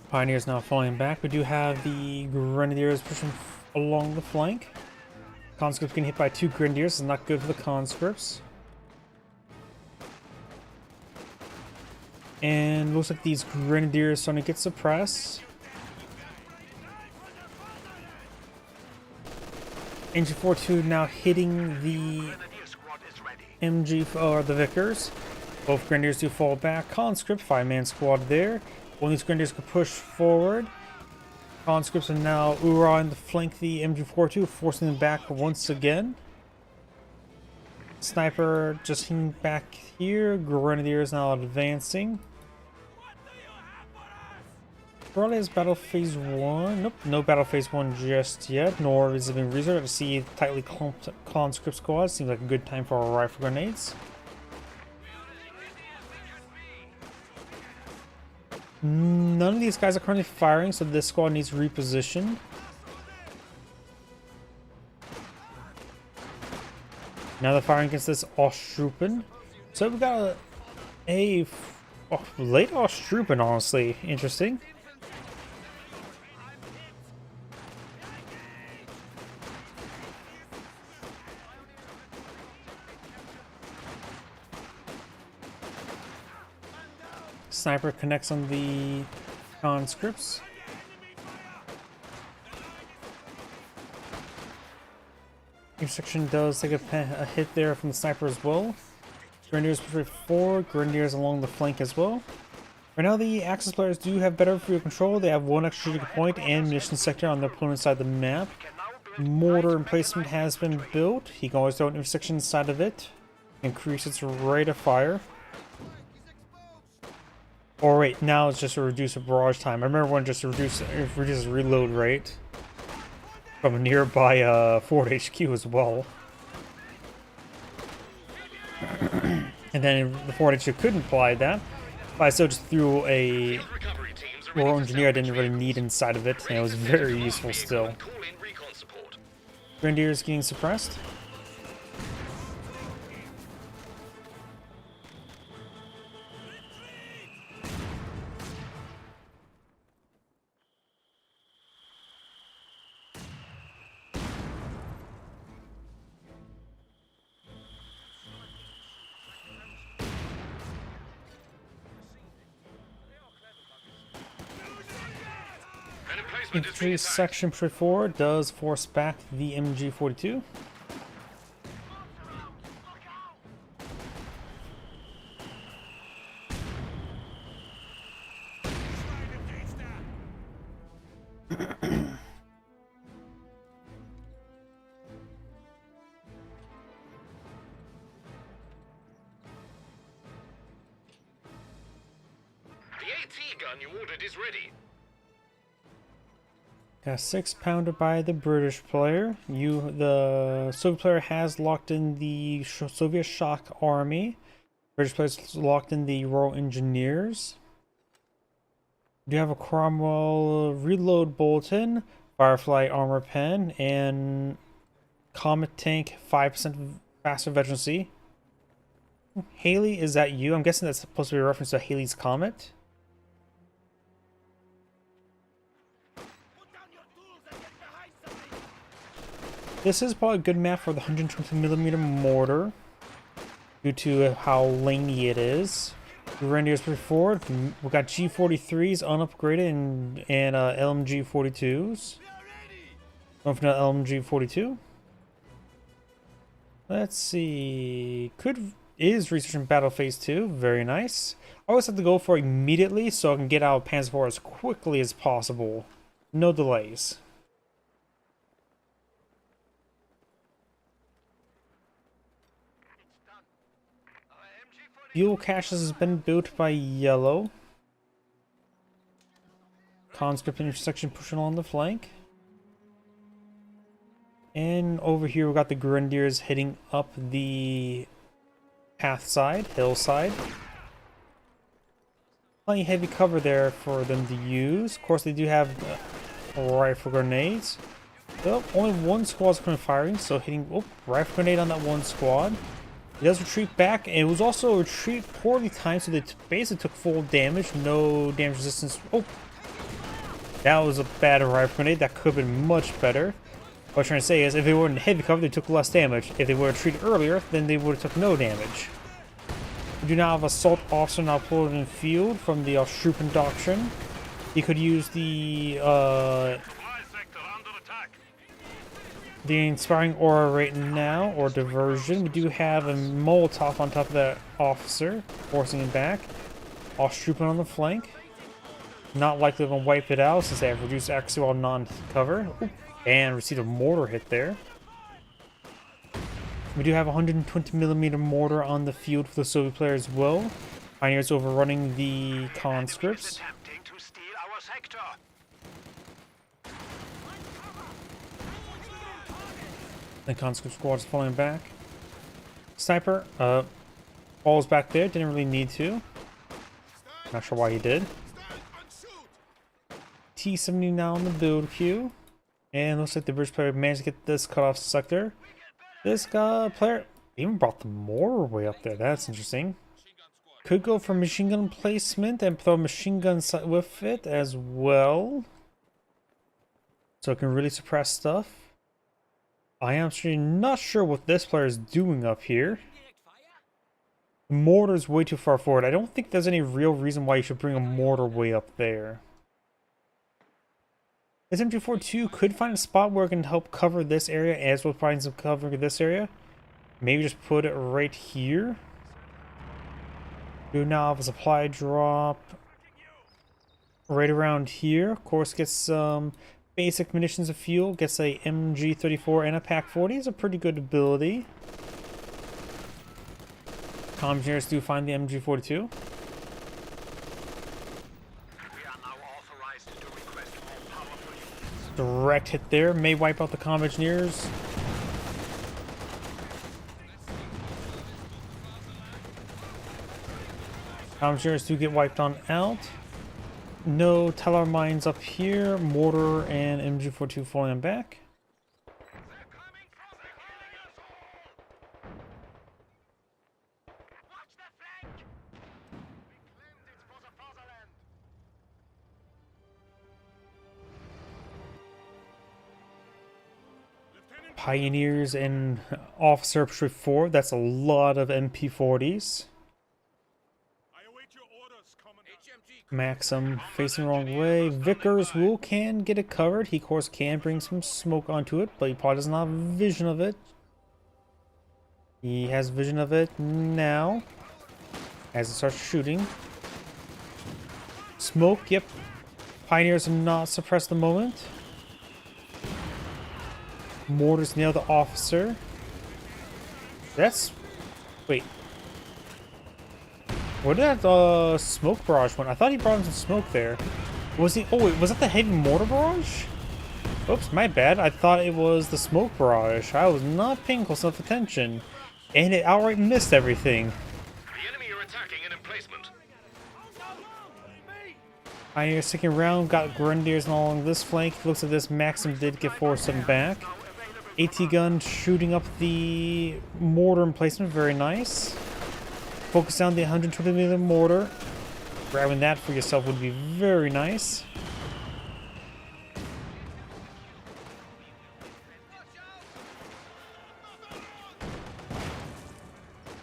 Pioneers now falling back. We do have the Grenadiers pushing along the flank. Conscripts getting hit by 2 Grenadiers. Is not good for the conscripts. And looks like these Grenadiers are starting to get suppressed. MG42 now hitting the MG or the Vickers. Both Grenadiers do fall back. Conscript 5-man squad there. One of these Grenadiers can push forward. Conscripts are now Ura to flank the MG42, forcing them back once again. Sniper just hanging back here. Grenadiers now advancing. Probably has battle phase 1. Nope, no battle phase 1 just yet, nor is it been reserved. To see tightly clumped conscript squads. Seems like a good time for our rifle grenades. None of these guys are currently firing, so this squad needs repositioned. Now they're firing against this Osttroopen. So we've got a late Osttroopen, honestly. Interesting. Sniper connects on the conscripts. Intersection does take a hit there from the sniper as well. Grenadiers push forward, Grenadiers along the flank as well. Right now the Axis players do have better field control. They have 1 extra strategic point and munition sector on their opponent's side of the map. Mortar emplacement has been built. He can always throw an intersection inside of it. Increase its rate of fire. Or wait, now it's just a reduce barrage time. I remember when just reduces reload rate from a nearby Ford HQ as well. And then the Ford HQ couldn't apply that, but I still just threw a Royal Engineer I didn't really need inside of it, and it was very useful still. Grenadiers getting suppressed. Infantry section push forward does force back the MG42. The AT gun you ordered is ready. Got 6-pounder by the British player. The Soviet player has locked in the Soviet Shock Army. British player's locked in the Royal Engineers. We do have a Cromwell reload bulletin, Firefly armor pen, and Comet tank 5% faster veterancy. Haley, is that you? I'm guessing that's supposed to be a reference to Haley's Comet. This is probably a good map for the 120mm mortar due to how laney it is. Grenadiers pretty forward. We got G43s unupgraded and LMG42s. Going for another LMG42. Let's see. Is researching Battle Phase 2. Very nice. I always have to go for immediately so I can get out of Panzer IV as quickly as possible. No delays. Fuel caches has been built by yellow. Conscript intersection pushing along the flank. And over here we got the Grenadiers heading up the path side, hillside. Plenty of heavy cover there for them to use. Of course they do have rifle grenades. Well, only one squad's currently firing, so hitting rifle grenade on that one squad. He does retreat back, and it was also a retreat poorly timed, so they basically took full damage, no damage resistance. Oh, that was a bad rifle grenade. That could have been much better. What I'm trying to say is, if they were in heavy cover, they took less damage. If they were retreated earlier, then they would have took no damage. We do now have Assault Officer now pulled in field from the Austrupen Doctrine. He could use the Inspiring Aura right now, or Diversion. We do have a Molotov on top of that officer, forcing him back. Austrupen on the flank. Not likely to wipe it out since they have reduced accuracy while non-cover. And received a mortar hit there. We do have a 120mm mortar on the field for the Soviet player as well. Pioneers overrunning the conscripts. The conscript squad is falling back. Sniper falls back there. Didn't really need to. Not sure why he did. T-70 now on the build queue. And looks like the British player managed to get this cut off sector. This guy player even brought the mortar way up there. That's interesting. Could go for machine gun placement and throw machine guns with it as well. So it can really suppress stuff. I am actually not sure what this player is doing up here. The mortar is way too far forward. I don't think there's any real reason why you should bring a mortar way up there. This MG42 could find a spot where it can help cover this area as well as find some cover in this area. Maybe just put it right here. Do now have a supply drop right around here. Of course, gets some basic munitions of fuel. Gets a MG34 and a PaK-40. It's a pretty good ability. Comm engineers do find the MG42. Direct hit there. May wipe out the comm engineers. Comm engineers do get wiped on out. No Telar mines up here. Mortar and MG42 falling back. Pioneers and Officer Patrol 4. That's a lot of MP40s. Maxim facing the wrong way. Vickers can get it covered. He of course can bring some smoke onto it, but he probably doesn't have vision of it. He has vision of it now. As it starts shooting. Smoke, yep. Pioneers are not suppressed at the moment. Mortars nail the officer. That's... Wait. Where did that smoke barrage went? I thought he brought in some smoke there. Was he... Oh wait, was that the heavy mortar barrage? Oops, my bad. I thought it was the smoke barrage. I was not paying close enough attention. And it outright missed everything. The enemy are attacking an emplacement. Pioneer sticking around, got Grenadiers along this flank. Looks like this Maxim did get forced them back. AT gun shooting up the mortar emplacement, very nice. Focus on the 120mm mortar. Grabbing that for yourself would be very nice.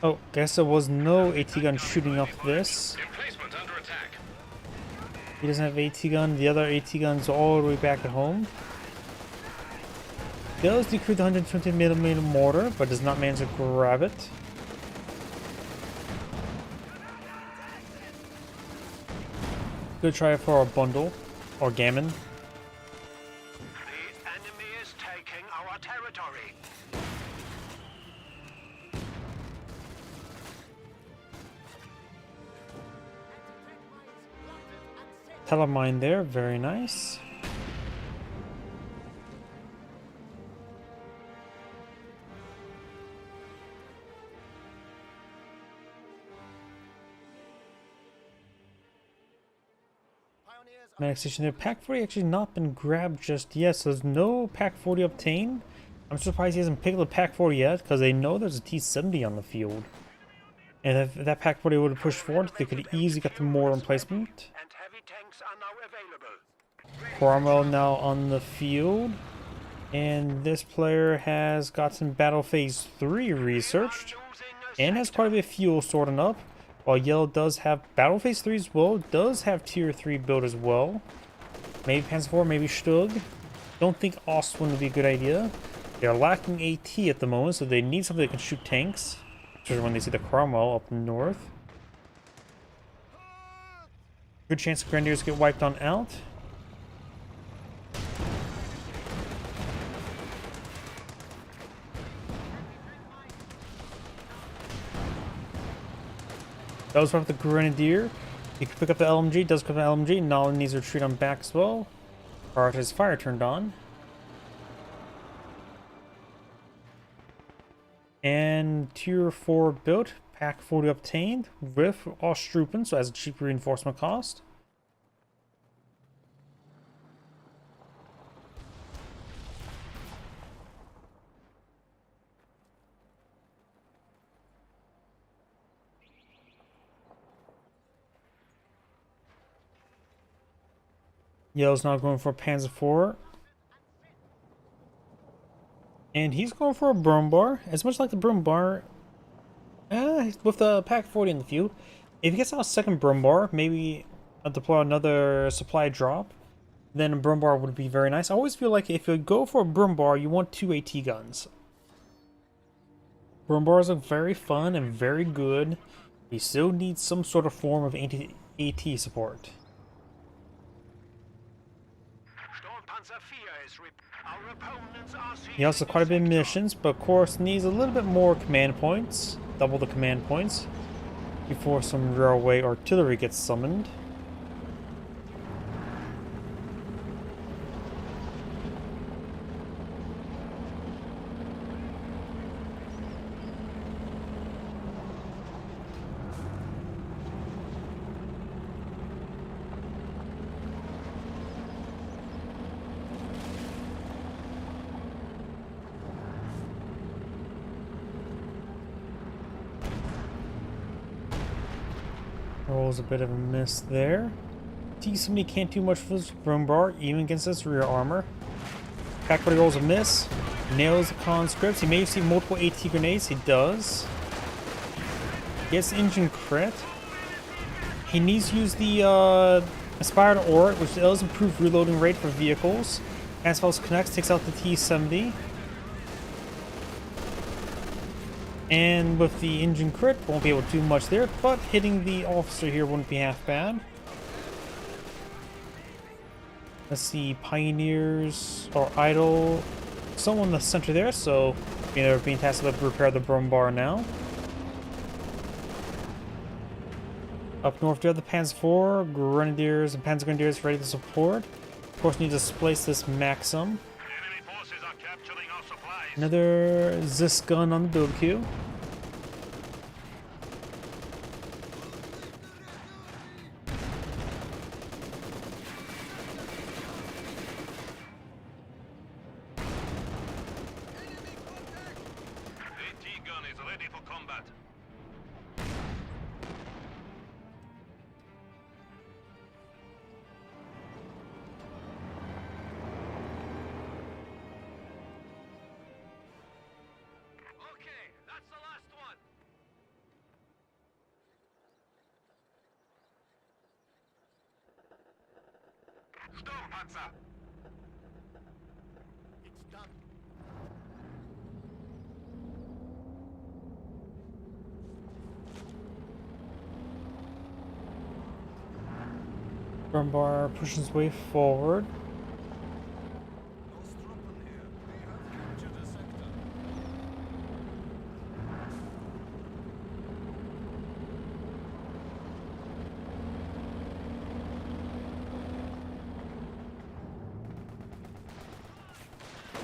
Oh, guess there was no AT gun shooting up this. Emplacement under attack. He doesn't have AT gun. The other AT gun's all the way back at home. Does decrease the 120mm mortar, but does not manage to grab it. Good try for a bundle or gammon. The enemy is taking our territory. Telemine there, very nice. Medic station there. Pack 40 actually not been grabbed just yet, so there's no Pack 40 obtained. I'm surprised he hasn't picked up the Pack 40 yet, because they know there's a T-70 on the field. And if that Pack 40 would have pushed forward, they could easily get the mortar emplacement. And heavy tanks are now available. Cromwell now on the field. And this player has gotten Battle Phase 3 researched. And has quite a bit of fuel sorting up. While Yellow does have Battle Phase 3 as well. Does have Tier 3 build as well. Maybe Panzer IV, maybe Stug. Don't think Ostwind would be a good idea. They're lacking AT at the moment, so they need something that can shoot tanks. Especially when they see the Cromwell up north. Good chance the Grenadiers get wiped on out. That was from the Grenadier. He can pick up the LMG, does pick up the LMG, now it needs to retreat on back as well. Prioritize fire turned on. And Tier 4 built, Pack 40 obtained with Ostrupen, so has a cheap reinforcement cost. Yellow's now going for a Panzer IV. And he's going for a Brumbar. As much like the Brumbar, with the Pack 40 in the field, if he gets out a second Brumbar, maybe deploy another supply drop, then a Brumbar would be very nice. I always feel like if you go for a Brumbar, you want 2 AT guns. Brumbars are very fun and very good. You still need some sort of form of AT support. He also has quite a bit of missions, but of course needs a little bit more command points. Double the command points before some railway artillery gets summoned. Rolls a bit of a miss there. T-70 can't do much for this Brumbar, even against this rear armor. Pack 40 rolls a miss. Nails the conscripts. He may see multiple AT grenades. He does. Gets engine crit. He needs to use the Aspired Ore, which does improve reloading rate for vehicles. As well as connects, takes out the T-70. And with the engine crit, won't be able to do much there, but hitting the officer here wouldn't be half bad. Let's see, Pioneers are idle. Someone in the center there, so they're being tasked to repair the Brumbar now. Up north, there are the Panzer IV, Grenadiers and Panzer Grenadiers ready to support. Of course, need to displace this Maxim. Capturing our supplies. Another Zis gun on the build queue. AT gun is ready for combat. Okay, that's the last one. Sturmpanzer. It's done. Brumbar pushes his way forward.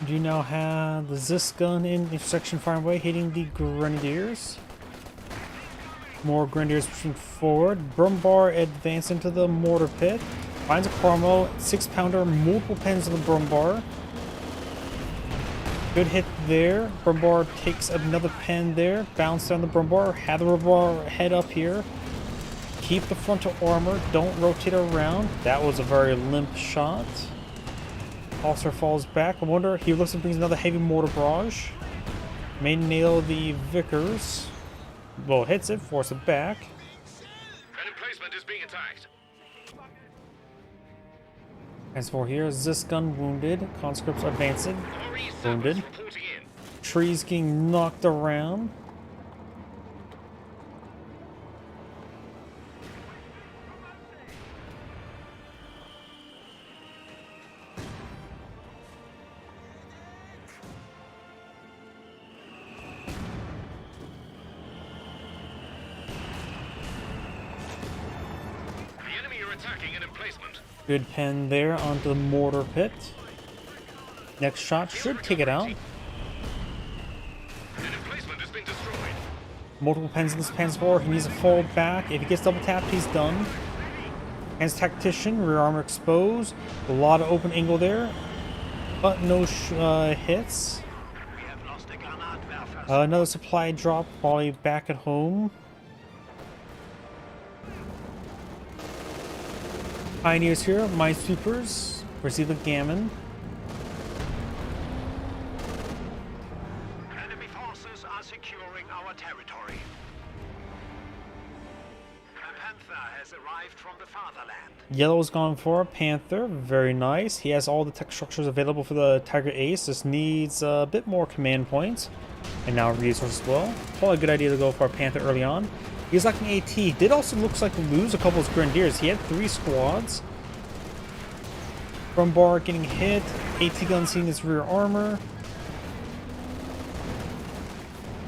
Do you now have the Zis gun in intersection far away, hitting the Grenadiers? More Grenadiers pushing forward. Brumbar advance into the mortar pit. Finds a Cromwell, 6-pounder, multiple pens on the Brumbar. Good hit there. Brumbar takes another pen there. Bounce down the Brumbar. Have the Brumbar head up here. Keep the frontal armor. Don't rotate around. That was a very limp shot. Officer falls back. I wonder, he looks and brings another heavy mortar barrage. May nail the Vickers. Well, hits it, force it back. An emplacement is being attacked. As for here, Zis gun wounded. Conscripts advancing. Wounded. Reporting in. Trees getting knocked around. The enemy are attacking an emplacement. Good pen there onto the mortar pit. Next shot should take it out. An emplacement has been destroyed. Multiple pens in this pen's floor. He needs to fall back. If he gets double tapped, he's done. Hands tactician, rear armor exposed. A lot of open angle there, but no hits. We have lost a Granatwerfer. Another supply drop while he's back at home. Pioneers here, minesweepers, receive the gammon. Enemy forces are securing our territory. A panther has arrived from the fatherland. Yellow's gone for a Panther, very nice. He has all the tech structures available for the Tiger Ace, just needs a bit more command points. And now resources as well. Probably a good idea to go for a Panther early on. He's lacking AT. Did also looks like lose a couple of his Grenadiers. He had 3 squads. Brumbar getting hit. AT gun seeing his rear armor.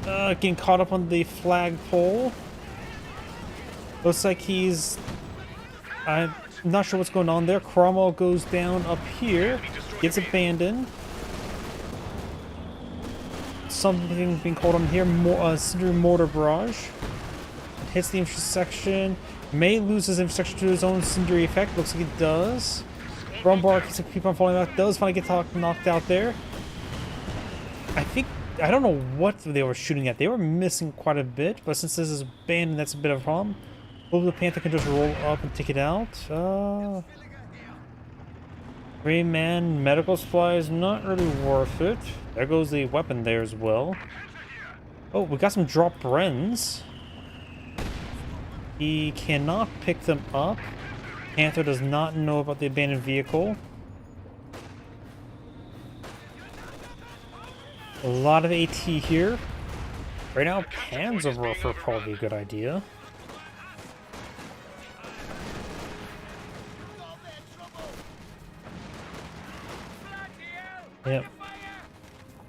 Getting caught up on the flagpole. Looks like he's... I'm not sure what's going on there. Cromwell goes down up here. Gets abandoned. Something being called on here. Cinder mortar barrage. Hits the intersection. May lose his intersection to his own cindery effect. Looks like he does. Brumbar keeps on falling out. Does finally get knocked out there. I don't know what they were shooting at. They were missing quite a bit, but since this is abandoned, that's a bit of a problem. Hopefully the Panther can just roll up and take it out. 3-man medical supplies, not really worth it. There goes the weapon there as well. Oh, we got some drop Brens. He cannot pick them up. Panther does not know about the abandoned vehicle. A lot of AT here. Right now, Panzerwerfer probably a good idea. Yep.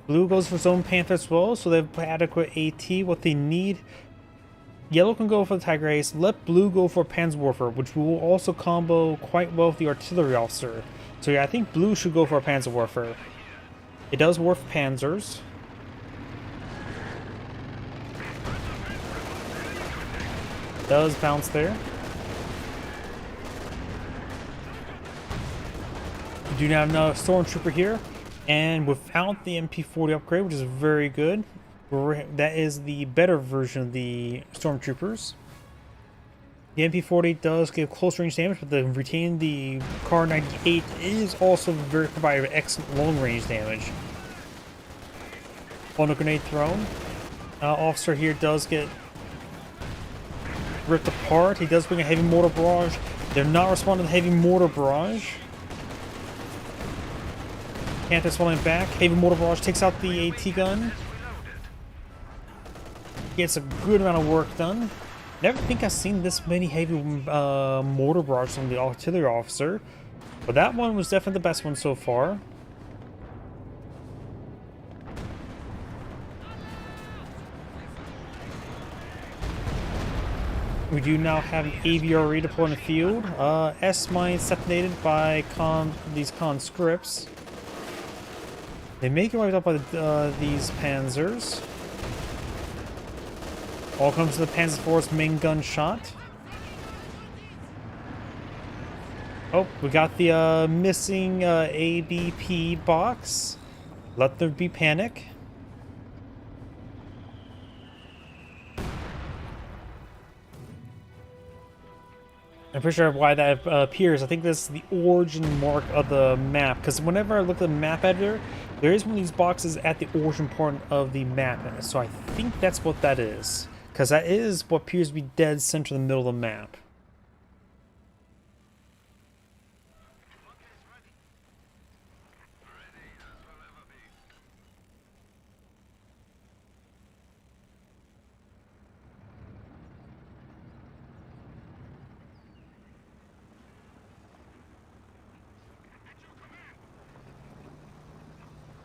Blue goes for his own Panther as well, so they have adequate AT. What they need... Yellow can go for the Tiger Ace. Let Blue go for Panzerwerfer, which will also combo quite well with the Artillery Officer. So yeah, I think Blue should go for a Panzerwerfer. It does worth panzers. Does bounce there. We do now have another stormtrooper here, and without the MP40 upgrade, which is very good. That is the better version of the stormtroopers. The MP40 does give close range damage, but the retaining the Car 98 is also very provided with excellent long range damage. On a grenade thrown, officer here does get ripped apart. He does bring a heavy mortar barrage. They're not responding to the heavy mortar barrage. Panther's falling back. Heavy mortar barrage takes out the AT gun. Gets a good amount of work done. Never think I've seen this many heavy mortar barrages from the artillery officer, but that one was definitely the best one so far. We do now have an AVRE deployed in the field. S-mines detonated by these conscripts. They make it right up by these panzers. All comes to the Panzer IV's main gun shot. Oh, we got the missing ABP box. Let there be panic. I'm pretty sure why that appears. I think this is the origin mark of the map. Because whenever I look at the map editor, there is one of these boxes at the origin part of the map. So I think that's what that is. Because that is what appears to be dead center in the middle of the map.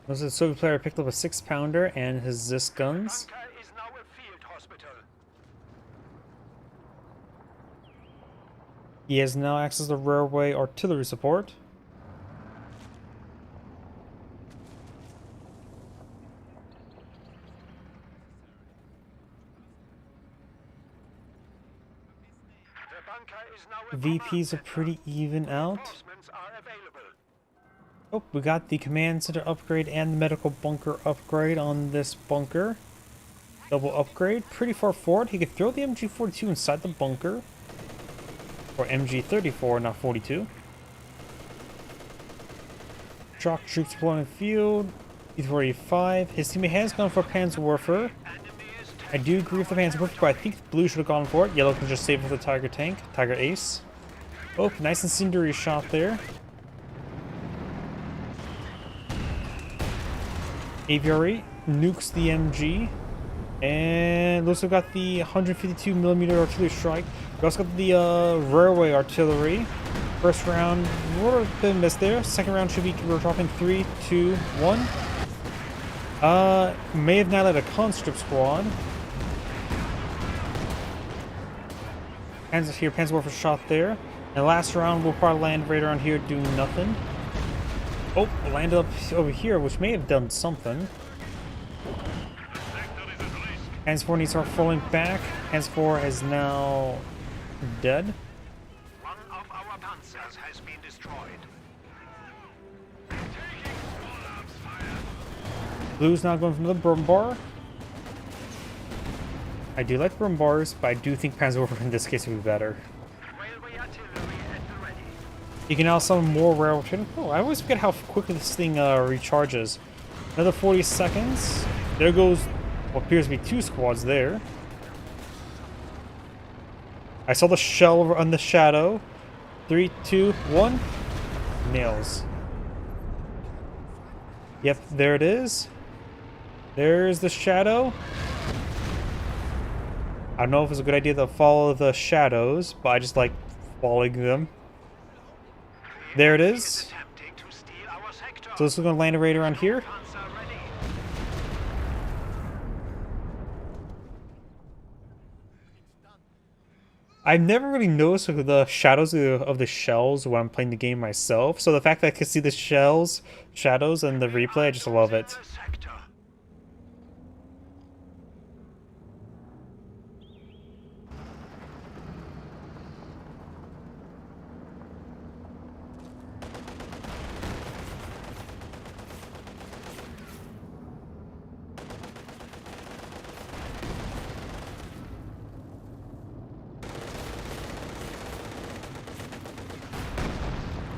This is a Soviet player picked up a 6-pounder and his Zis guns. He has now access to railway artillery support. VPs are pretty even out. Oh, we got the command center upgrade and the medical bunker upgrade on this bunker. Double upgrade. Pretty far forward. He could throw the MG42 inside the bunker. Or MG34, not 42. Shock troops deployed in the field. E-45. His teammate has gone for Panzerwerfer. I do agree with the Panzerwerfer, but I think blue should have gone for it. Yellow can just save it for the Tiger tank. Tiger Ace. Oh, nice incendiary shot there. AVRE nukes the MG. And looks like we got the 152mm artillery strike. We also got the railway artillery. First round, we're a bit missed there. Second round should be, we're dropping 3, 2, 1. May have not let a conscript squad. Panzer here, Panzerwerfer shot there. And the last round, we'll probably land right around here doing nothing. Oh, landed up over here, which may have done something. Hands 4 needs to start falling back. Hands 4 is now dead. One of our panzers has been destroyed. Blue's now going from the Brumbar. I do like Brumbars, but I do think Panzerwerfer in this case would be better. Railway artillery at the ready. You can now summon more railway artillery. Oh, I always forget how quickly this thing recharges. Another 40 seconds. There goes what appears to be 2 squads there. I saw the shell on the shadow. 3, 2, 1. Nails. Yep, there it is. There's the shadow. I don't know if it's a good idea to follow the shadows, but I just like following them. There it is. So this is going to land right around here. I've never really noticed the shadows of the shells when I'm playing the game myself. So the fact that I can see the shadows in the replay, I just love it. Sector.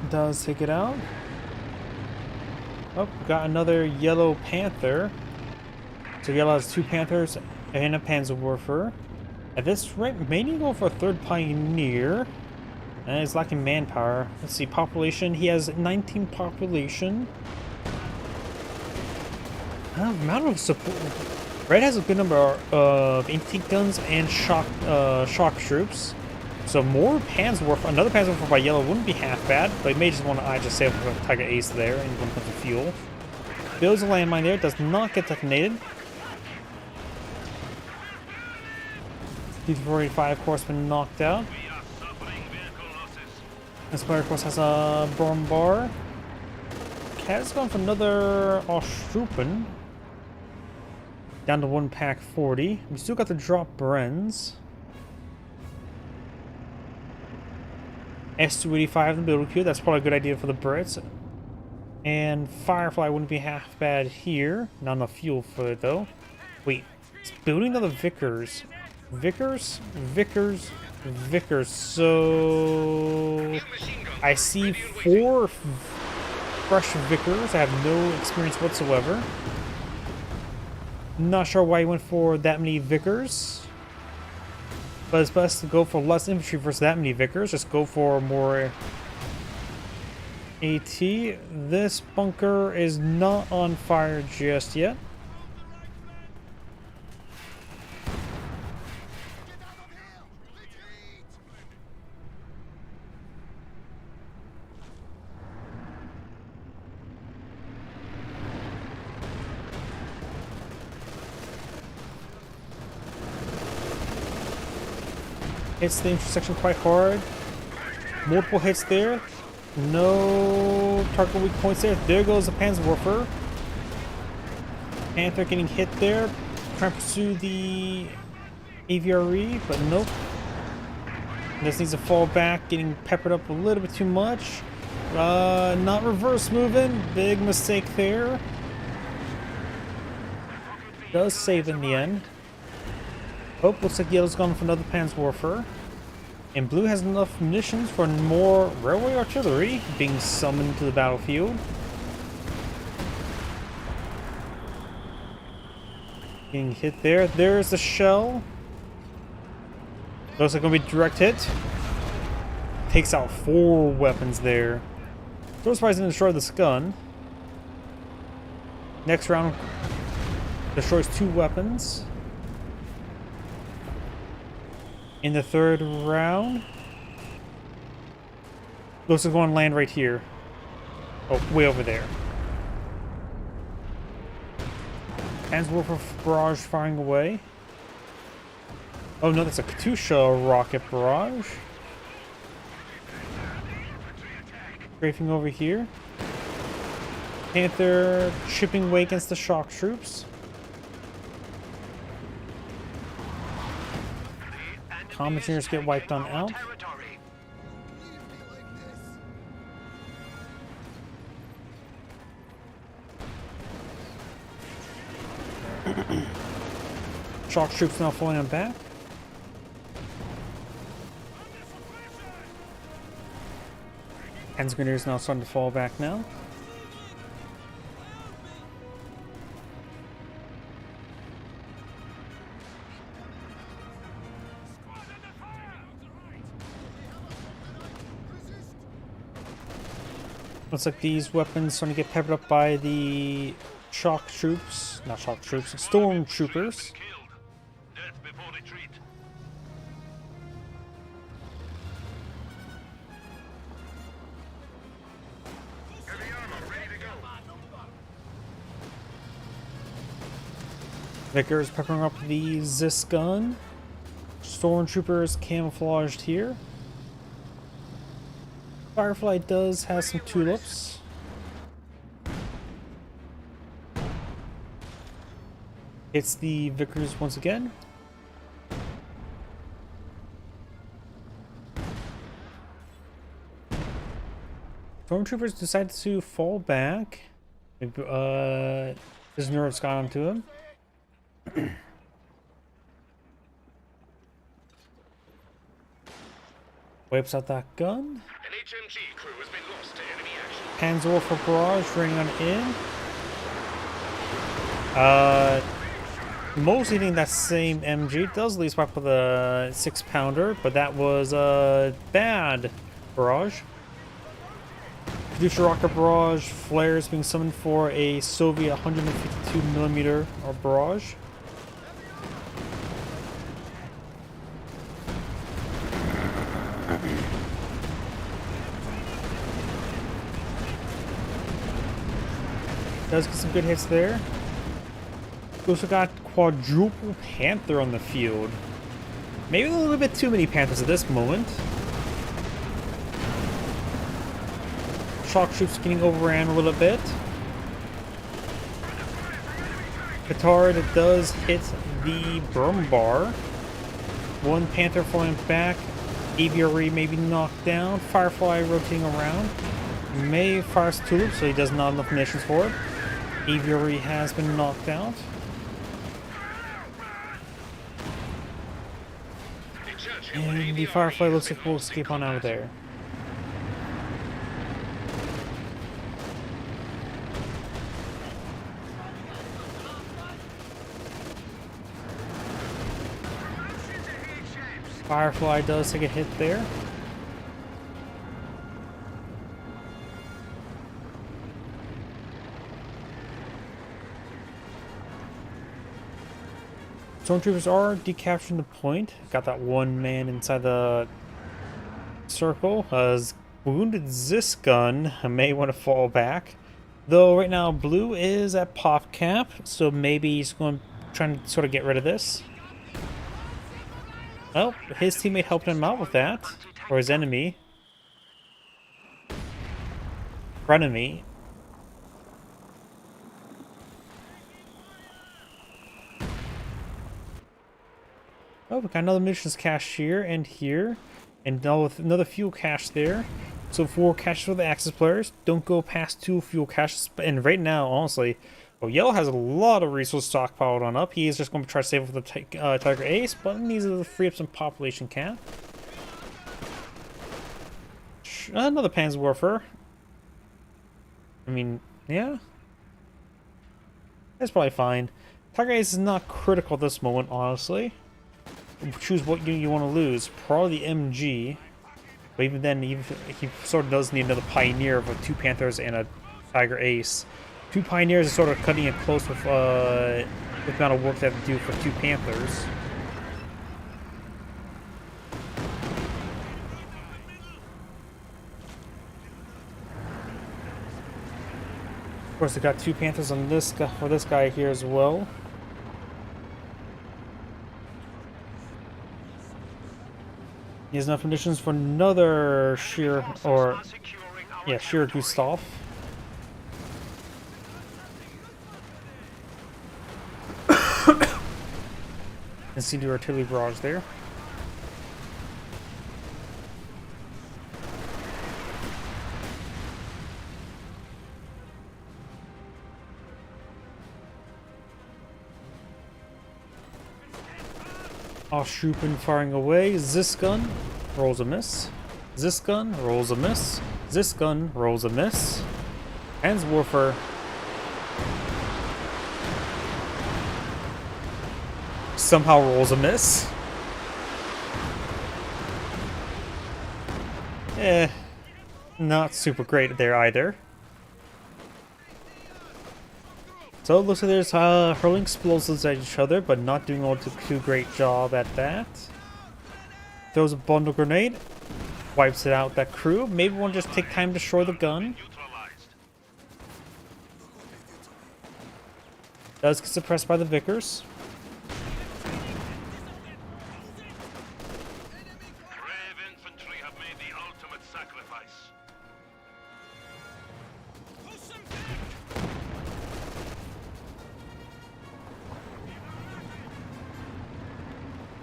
Does take it out. Oh, got another yellow panther. So yellow has 2 panthers and a Panzerwerfer. At this rate, may need to go for a 3rd pioneer. And he's lacking manpower. Let's see, population. He has 19 population. Amount of support. Red has a good number of anti-tank guns and shock troops. So more Panzerwerfer, another Panzerwerfer by yellow wouldn't be half bad, but he may just want to just save a Tiger Ace there and one bunch of fuel. Builds a landmine there, does not get detonated. D485 of course been knocked out. We are suffering vehicle losses. This player of course has a Bombar. Cat's gone for another Ostrupen. Down to 1 pack 40. We still got to drop Brenz. S285 in the build queue, that's probably a good idea for the Brits. And Firefly wouldn't be half bad here. Not enough fuel for it though. Wait, it's building another Vickers. Vickers. So I see 4 fresh Vickers. I have no experience whatsoever. Not sure why he went for that many Vickers. But it's best to go for less infantry versus that many Vickers. Just go for more AT. This bunker is not on fire just yet. Hits the intersection quite hard. Multiple hits there. No target weak points there. There goes the Panzerwerfer. Panther getting hit there. Trying to pursue the AVRE, but nope. This needs to fall back, getting peppered up a little bit too much. Not reverse moving. Big mistake there. Does save in the end. Oh, looks like yellow's gone for another Panzerwerfer. And blue has enough munitions for more railway artillery being summoned to the battlefield. Getting hit there. There's the shell. Looks like gonna be direct hit. Takes out 4 weapons there. So surprised to destroy this gun. Next round destroys 2 weapons. In the 3rd round, looks like going to land right here. Oh, way over there. Panzerwerfer barrage firing away. Oh no, that's a Katusha rocket barrage. Strafing over here. Panther chipping away against the shock troops. Commandeers get wiped on out. Shock troops now falling on back. Grenadiers now starting to fall back now. Looks like these weapons starting to get peppered up by the shock troops. Not shock troops, stormtroopers. Death before retreat. Heavy armor ready to go. Vickers peppering up the Zis gun. Stormtroopers camouflaged here. Firefly does have some tulips. Hits the Vickers once again. Stormtroopers decided to fall back. Maybe, his nerves got onto him. Wipes out that gun. An HMG crew has been lost to enemy action. Panzer for barrage, running on in. Mostly hitting that same MG. It does at least wipe with a 6-pounder, but that was a bad barrage. Producer rocket barrage, flares being summoned for a Soviet 152mm barrage. Does get some good hits there. We also got quadruple Panther on the field. Maybe a little bit too many Panthers at this moment. Shock troops getting overran a little bit. Petard does hit the berm bar. One Panther falling back. Aviary may be knocked down. Firefly rotating around. May fires Tulip, so he does not have enough munitions for it. Aviary has been knocked out. And the Firefly looks like we'll escape on out of there. Firefly does take a hit there. Stormtroopers are decapturing the point. Got that one man inside the circle. Wounded Zisgun may want to fall back. Though right now Blue is at pop cap, so maybe he's going trying to sort of get rid of this. Well, his teammate helped him out with that. Or his enemy. Frenemy. Oh, we got another munitions cache here and here. And now with another fuel cache there. So 4 caches for the Axis players. Don't go past 2 fuel caches. And right now, honestly, well, Yellow has a lot of resource stockpiled on up. He is just going to try to save it for the Tiger Ace, but he needs to free up some population cap. Another Panzer Warfare. I mean, yeah. That's probably fine. Tiger Ace is not critical at this moment, honestly. Choose what you want to lose. Probably the MG. But even then, he sort of does need another Pioneer with 2 Panthers and a Tiger Ace. 2 Pioneers is sort of cutting it close with the amount of work they have to do for 2 Panthers. Of course, they got 2 Panthers on this guy, for this guy here as well. He has enough conditions for another Sheer, or yeah, Sheer Gustav. And see the artillery barrage there. Oshrupen firing away. Zisgun rolls a miss. Zisgun rolls a miss. Zisgun rolls a miss. Panzerwerfer somehow rolls a miss. Not super great there either. So it looks like there's hurling explosives at each other, but not doing a too great job at that. Throws a bundle grenade, wipes it out that crew. Maybe we'll just take time to destroy the gun. Does get suppressed by the Vickers.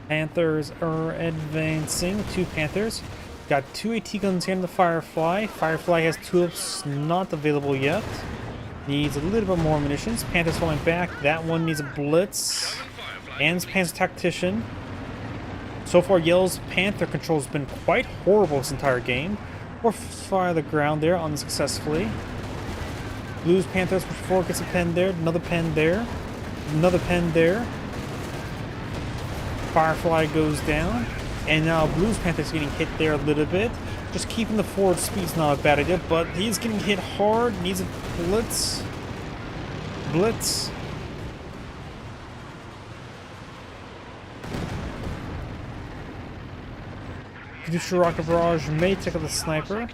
Panthers are advancing. 2 Panthers. Got 2 AT guns here in the Firefly. Firefly has tulips not available yet. Needs a little bit more munitions. Panthers falling back. That one needs a blitz. And Panther Tactician. So far, Yellow's Panther control has been quite horrible this entire game. Or fire the ground there unsuccessfully. Blue's Panthers before gets a pen there. Another pen there. Another pen there. Firefly goes down. And now Blue's Panther's getting hit there a little bit. Just keeping the forward speed's not a bad idea, but he's getting hit hard. Needs a blitz. Blitz. Future Rocket Barrage may take out the sniper.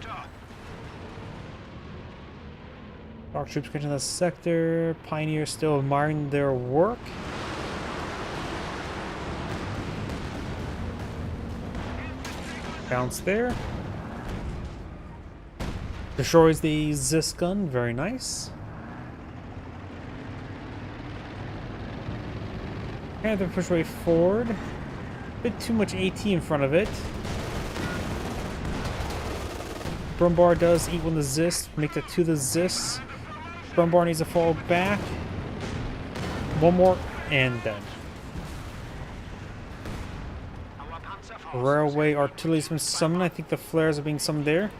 Dark troops getting the sector. Pioneer still admiring their work. Bounce there. Destroys the Zis gun. Very nice. Panther push way forward. Bit too much AT in front of it. Brumbar does eat one of the Zis. Make that to the Zis. Brumbar needs to fall back. One more and dead. Railway artillery's been summoned. I think the flares are being summoned there.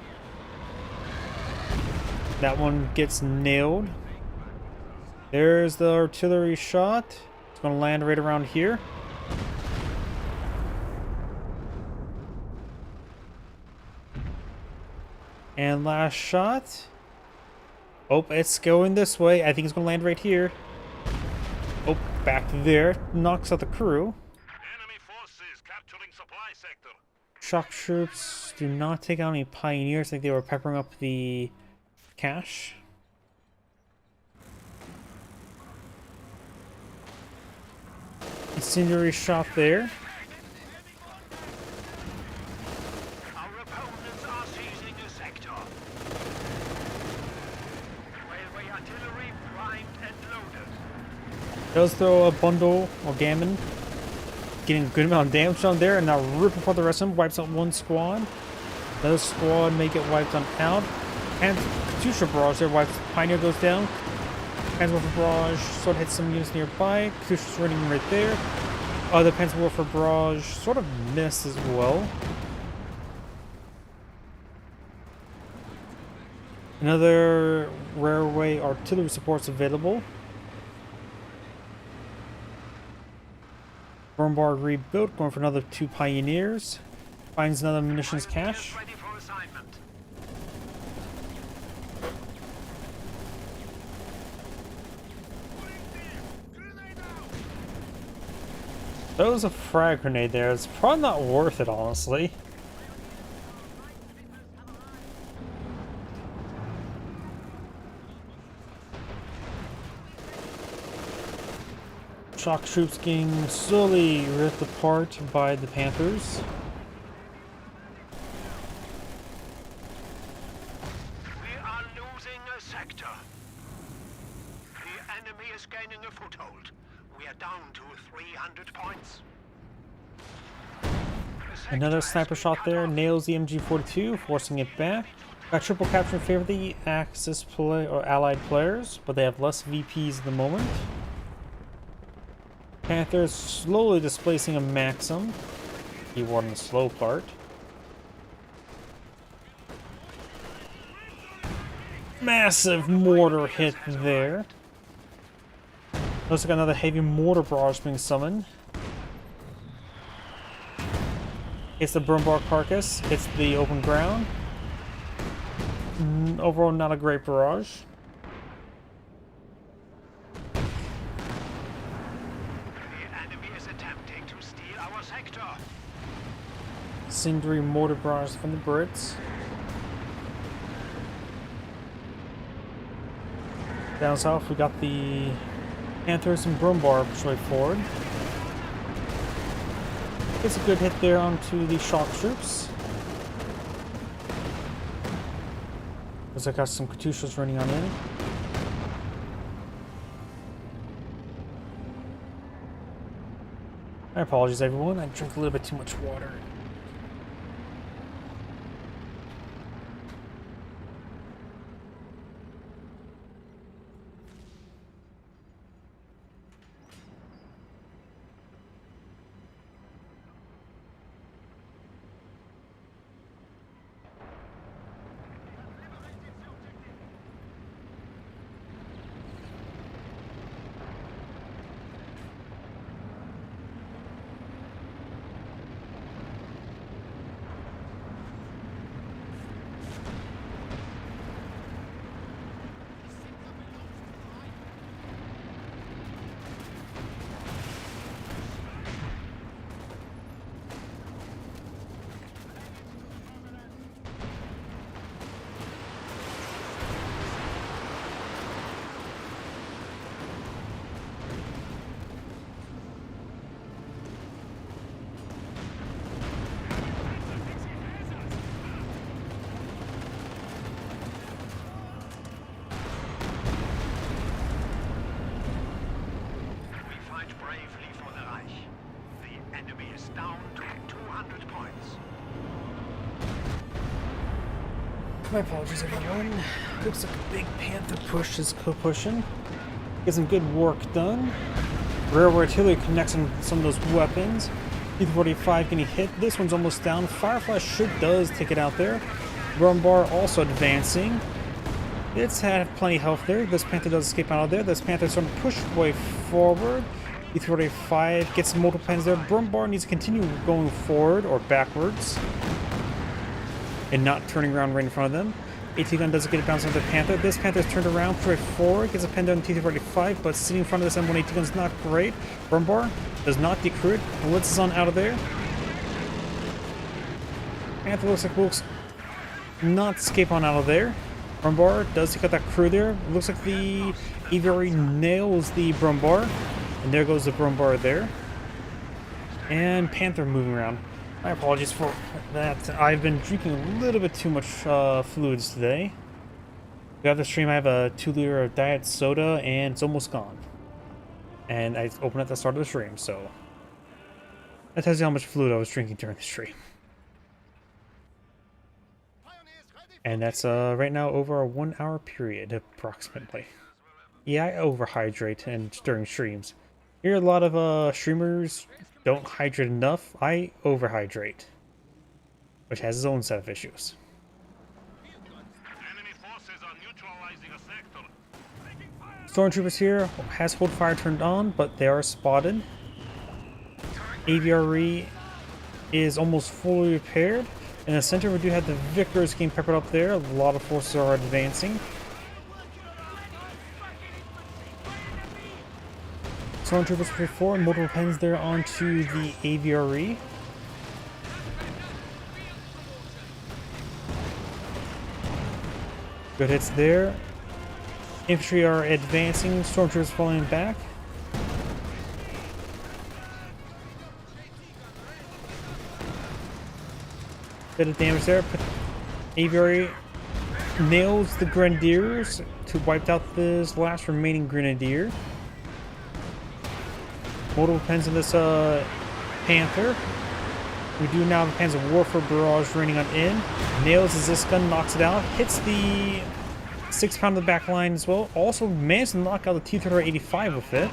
That one gets nailed. There's the artillery shot. It's going to land right around here. And last shot. Oh, it's going this way. I think it's going to land right here. Oh, back there. Knocks out the crew. Shock troops do not take out any pioneers. I think they were peppering up the cache. Incendiary shot there. Our opponents are seizing a sector. Railway artillery primed and loaded. Does throw a bundle or gammon. Getting a good amount of damage on there, and now rip apart the rest of them. Wipes out one squad. Another squad may get wiped on out. And Katusha Barrage there wipes. Pioneer goes down. Panzerwerfer Barrage sort of hits some units nearby. Katusha's running right there. The Panzerwerfer Barrage sort of missed as well. Another railway artillery supports available. Brumbar rebuilt, going for another 2 pioneers. Finds another munitions cache. Ready for assignment. That was a frag grenade there. It's probably not worth it, honestly. Shock troops getting slowly ripped apart by the Panthers. We are losing a sector. The enemy is gaining a foothold. We are down to 300 points. Another sniper shot there, nails the MG42, forcing it back. Got triple capture in favor of the Axis play or allied players, but they have less VPs at the moment. Panthers slowly displacing a Maxim. He won the slow part. Massive mortar hit there. Looks like another heavy mortar barrage being summoned. Hits the Brumbar carcass, hits the open ground. Overall, not a great barrage. Incendiary mortar barrage from the Brits. Down south, we got the Panthers and Brumbar pushing forward. Gets a good hit there onto the shock troops. Looks like I got some Katyushas running on in. My apologies, everyone. I drank a little bit too much water. We fight bravely for the Reich. The enemy is down to 200 points. My apologies, everyone. Looks like a big Panther push is pushing. Get some good work done. Railway artillery connects on some of those weapons. T-45 getting hit. This one's almost down. Firefly does take it out there. Rumbar also advancing. It's had plenty of health there. This Panther does escape out of there. This Panther's starting to push way forward. T-45 gets multiple pens there. Brumbar needs to continue going forward or backwards and not turning around right in front of them. AT gun does get a bounce on the Panther. This Panther's turned around, pushed forward, gets a pen down on T-45, but sitting in front of this M1 AT gun's not great. Brumbar does not decrew it. Blitzes on out of there. Panther looks like Wilkes not escape on out of there. Brumbar does take out that crew there. It looks like the Aviary nails the Brumbar. And there goes the Brumbar there. And Panther moving around. My apologies for that. I've been drinking a little bit too much fluids today. Throughout the stream, I have a 2-liter of diet soda, and it's almost gone. And I opened at the start of the stream, so that tells you how much fluid I was drinking during the stream. And that's right now over a 1-hour period, approximately. Yeah, I overhydrate and during streams. Here, a lot of streamers don't hydrate enough. I overhydrate, which has its own set of issues. Enemy forces are neutralizing a sector. Stormtroopers here has hold fire turned on, but they are spotted. AVRE is almost fully repaired. In the center, we do have the Vickers getting peppered up there. A lot of forces are advancing. Stormtroopers for 4, multiple pens there onto the AVRE. Good hits there. Infantry are advancing, Stormtroopers falling back. Bit of damage there. AVRE nails the Grenadiers to wipe out this last remaining Grenadier. Multiple pens in this Panther. We do now have pens of Warfare Barrage raining on in. Nails the Zis gun, knocks it out. Hits the 6-pound of the back line as well. Also managed to knock out the T-35 with it.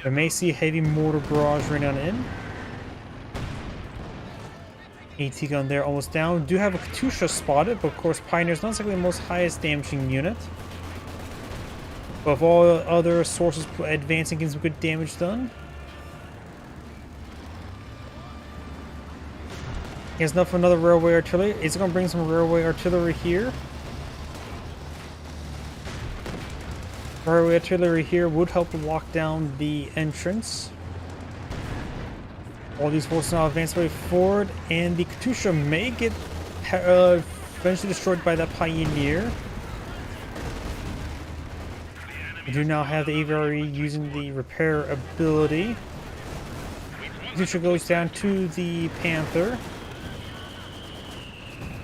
We may see heavy mortar barrage raining on in. AT gun there almost down. Do have a Katusha spotted, but of course Pioneer's not exactly the most highest damaging unit. But if all other sources advancing, getting some good damage done. He has enough for another railway artillery. Is going to bring some railway artillery here. Railway artillery here would help to lock down the entrance. All these forces now advance way forward, and the Katusha may get eventually destroyed by that Pioneer. We do now have the Aviary using the repair ability. Katusha goes down to the Panther.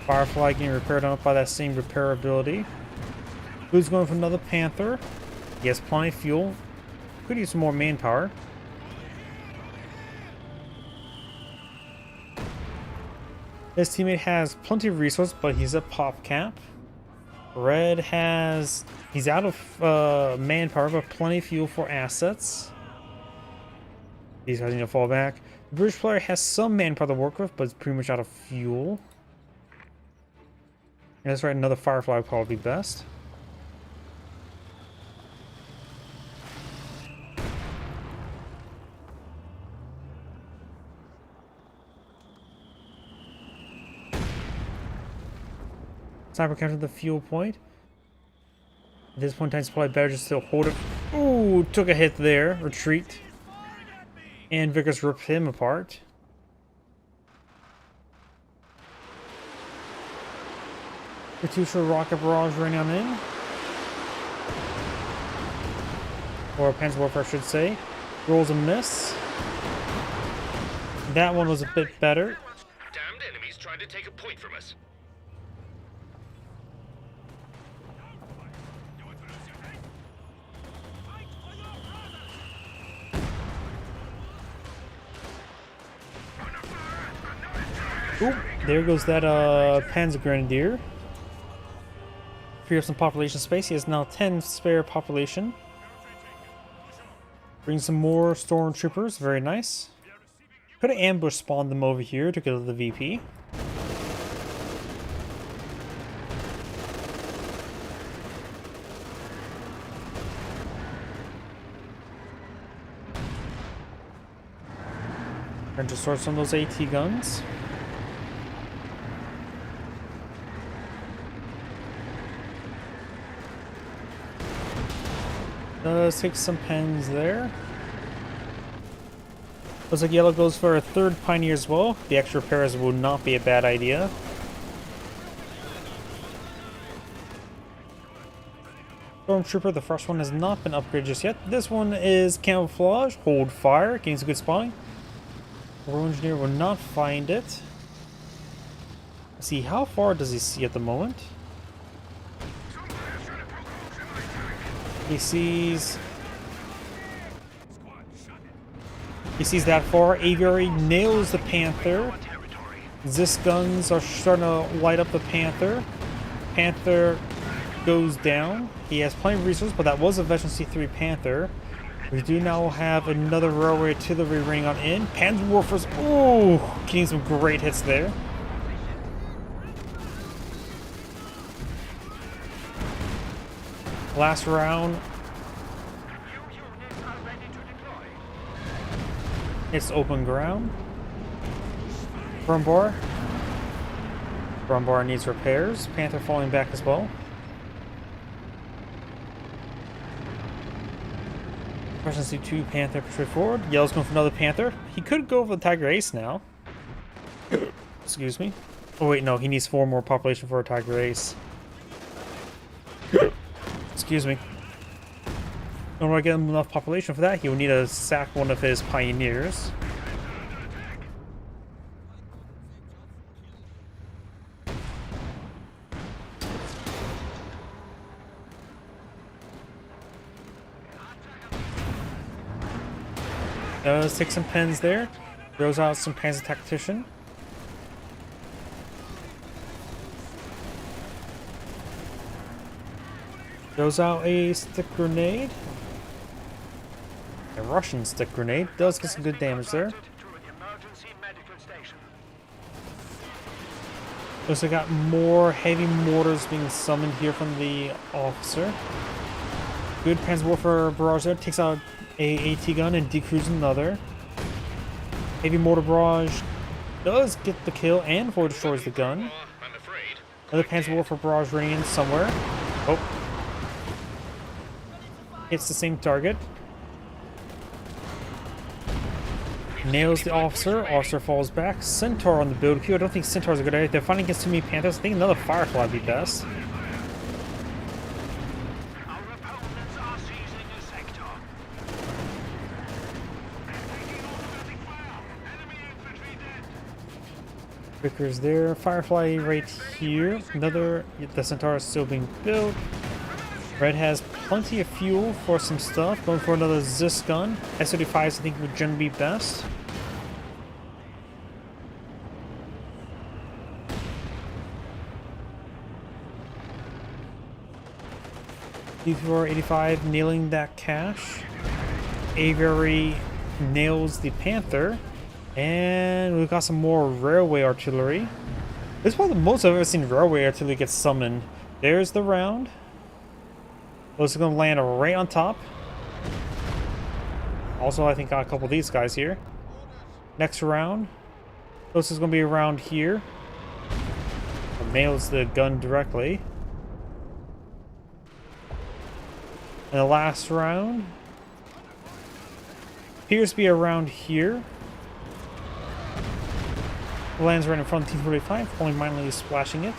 Firefly getting repaired up by that same repair ability. Who's going for another Panther? He has plenty of fuel. Could use some more manpower. His teammate has plenty of resources, but he's at pop cap. Red he's out of manpower, but plenty of fuel for assets. These guys need to fall back. The British player has some manpower to work with, but it's pretty much out of fuel. And that's right, another Firefly would probably be best. Sniper captured the fuel point. At this point in time, it's probably better just to hold it. Ooh, took a hit there. Retreat. And Vickers ripped him apart. Katusha rocket barrage running on in. Or Panzer Warfare, I should say. Rolls a miss. That one was a bit better. Damned enemies trying to take a point from us. Oop, there goes that Panzer Grenadier. Free up some population space. He has now 10 spare population. Bring some more stormtroopers. Very nice. Could have ambush spawned them over here to kill the VP. And just sort some of those AT guns. Does take some pens there. Looks like yellow goes for a third pioneer as well. The extra repairs will not be a bad idea. Stormtrooper, the first one has not been upgraded just yet. This one is camouflage, hold fire, gains a good spawning. Royal Engineer will not find it. Let's see, how far does he see at the moment? He sees that far. Aviary nails the Panther. Zis guns are starting to light up the Panther. Panther goes down. He has plenty of resources, but that was a Veteran C3 Panther. We do now have another railway artillery ring on in. Panzer Warfare's, ooh, getting some great hits there. Last round. It's open ground. Brumbar. Brumbar needs repairs. Panther falling back as well. Presidency 2 Panther straight forward. Yellow's going for another Panther. He could go for the Tiger Ace now. Excuse me. Oh wait, no, he needs 4 more population for a Tiger Ace. Excuse me. Don't want to get him enough population for that. He will need to sack one of his pioneers. Does take some pens there. Throws out some Panzer Tactician. Throws out a stick grenade. A Russian stick grenade. Does get some good damage there. Also got more heavy mortars being summoned here from the officer. Good Panzer Warfare barrage there. Takes out a AT gun and decruises another. Heavy mortar barrage does get the kill and forward destroys the gun. Another Panzer Warfare barrage running in somewhere. Oh. Hits the same target. Nails the officer. Officer falls back. Centaur on the build queue. I don't think Centaur's a good idea. They're fighting against too many Panthers. I think another Firefly would be best. Vickers there. Firefly right here. Another. The Centaur is still being built. Red has plenty of fuel for some stuff. Going for another Zis gun. S-35s I think would generally be best. T485 nailing that cache. Aviary nails the Panther. And we've got some more railway artillery. This is probably the most I've ever seen railway artillery get summoned. There's the round. Those are going to land right on top. Also, I think got a couple of these guys here. Next round. This is going to be around here. It nails the gun directly. And the last round appears to be around here. Lands right in front of T-45, only mildly splashing it.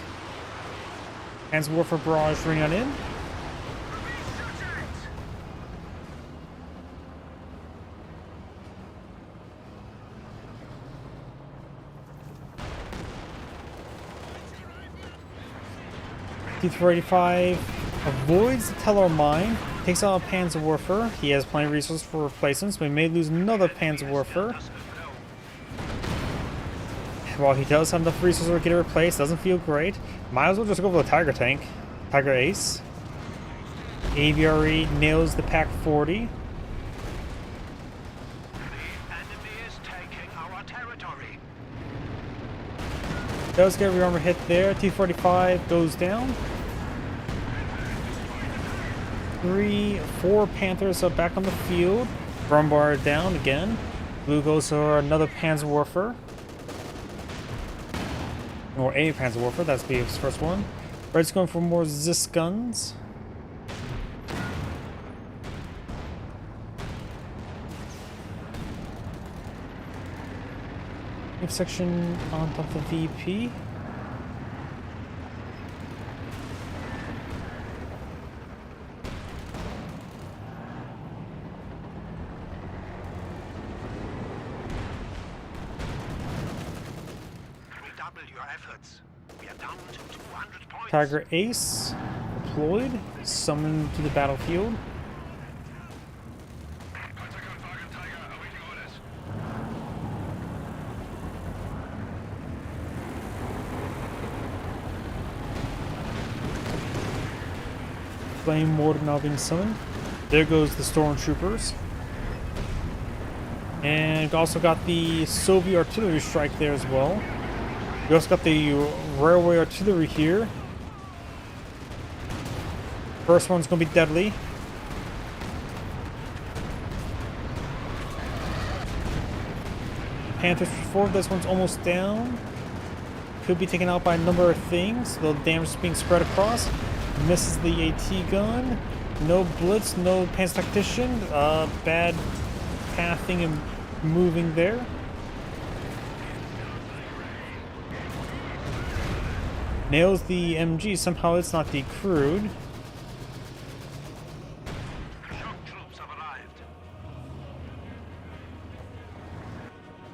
Hands Warfare Barrage ring on in. T-485 avoids the Teller mine, takes out a Panzerwerfer. He has plenty of resources for replacements, but he may lose another Panzerwerfer. While he does have enough resources to get it replaced, doesn't feel great. Might as well just go for the Tiger tank. Tiger Ace. Aviary nails the Pack 40. The enemy is taking our territory. Does get a rearmor hit there. T-45 goes down. 4 Panthers are back on the field. Brumbar down again. Blue goes for another Panzerwerfer. Or a Panzerwerfer, that's his first one. Red's going for more Zis guns. If section on top of the VP. Tiger Ace deployed, summoned to the battlefield. Flame Mortar now being summoned. There goes the Stormtroopers. And also got the Soviet artillery strike there as well. We also got the railway artillery here. First one's going to be deadly. Panthers 4, this one's almost down. Could be taken out by a number of things. The damage is being spread across. Misses the AT gun. No blitz, no Panzer tactician. Bad pathing and moving there. Nails the MG. Somehow it's not decrewed.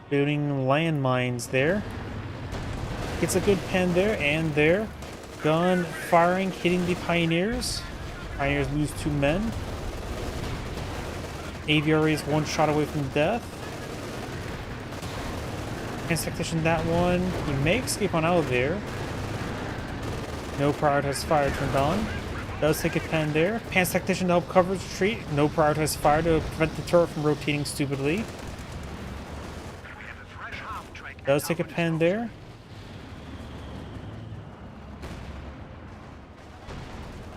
Building landmines there. Gets a good pen there and there. Gun firing, hitting the Pioneers. Pioneers lose 2 men. Aviary is 1 shot away from death. Panzer Tactician, that one. He may escape on out of there. No prioritized fire turned on. Does take a pen there. Panzer Tactician to help cover the retreat. No prioritized fire to prevent the turret from rotating stupidly. Does take a pen there.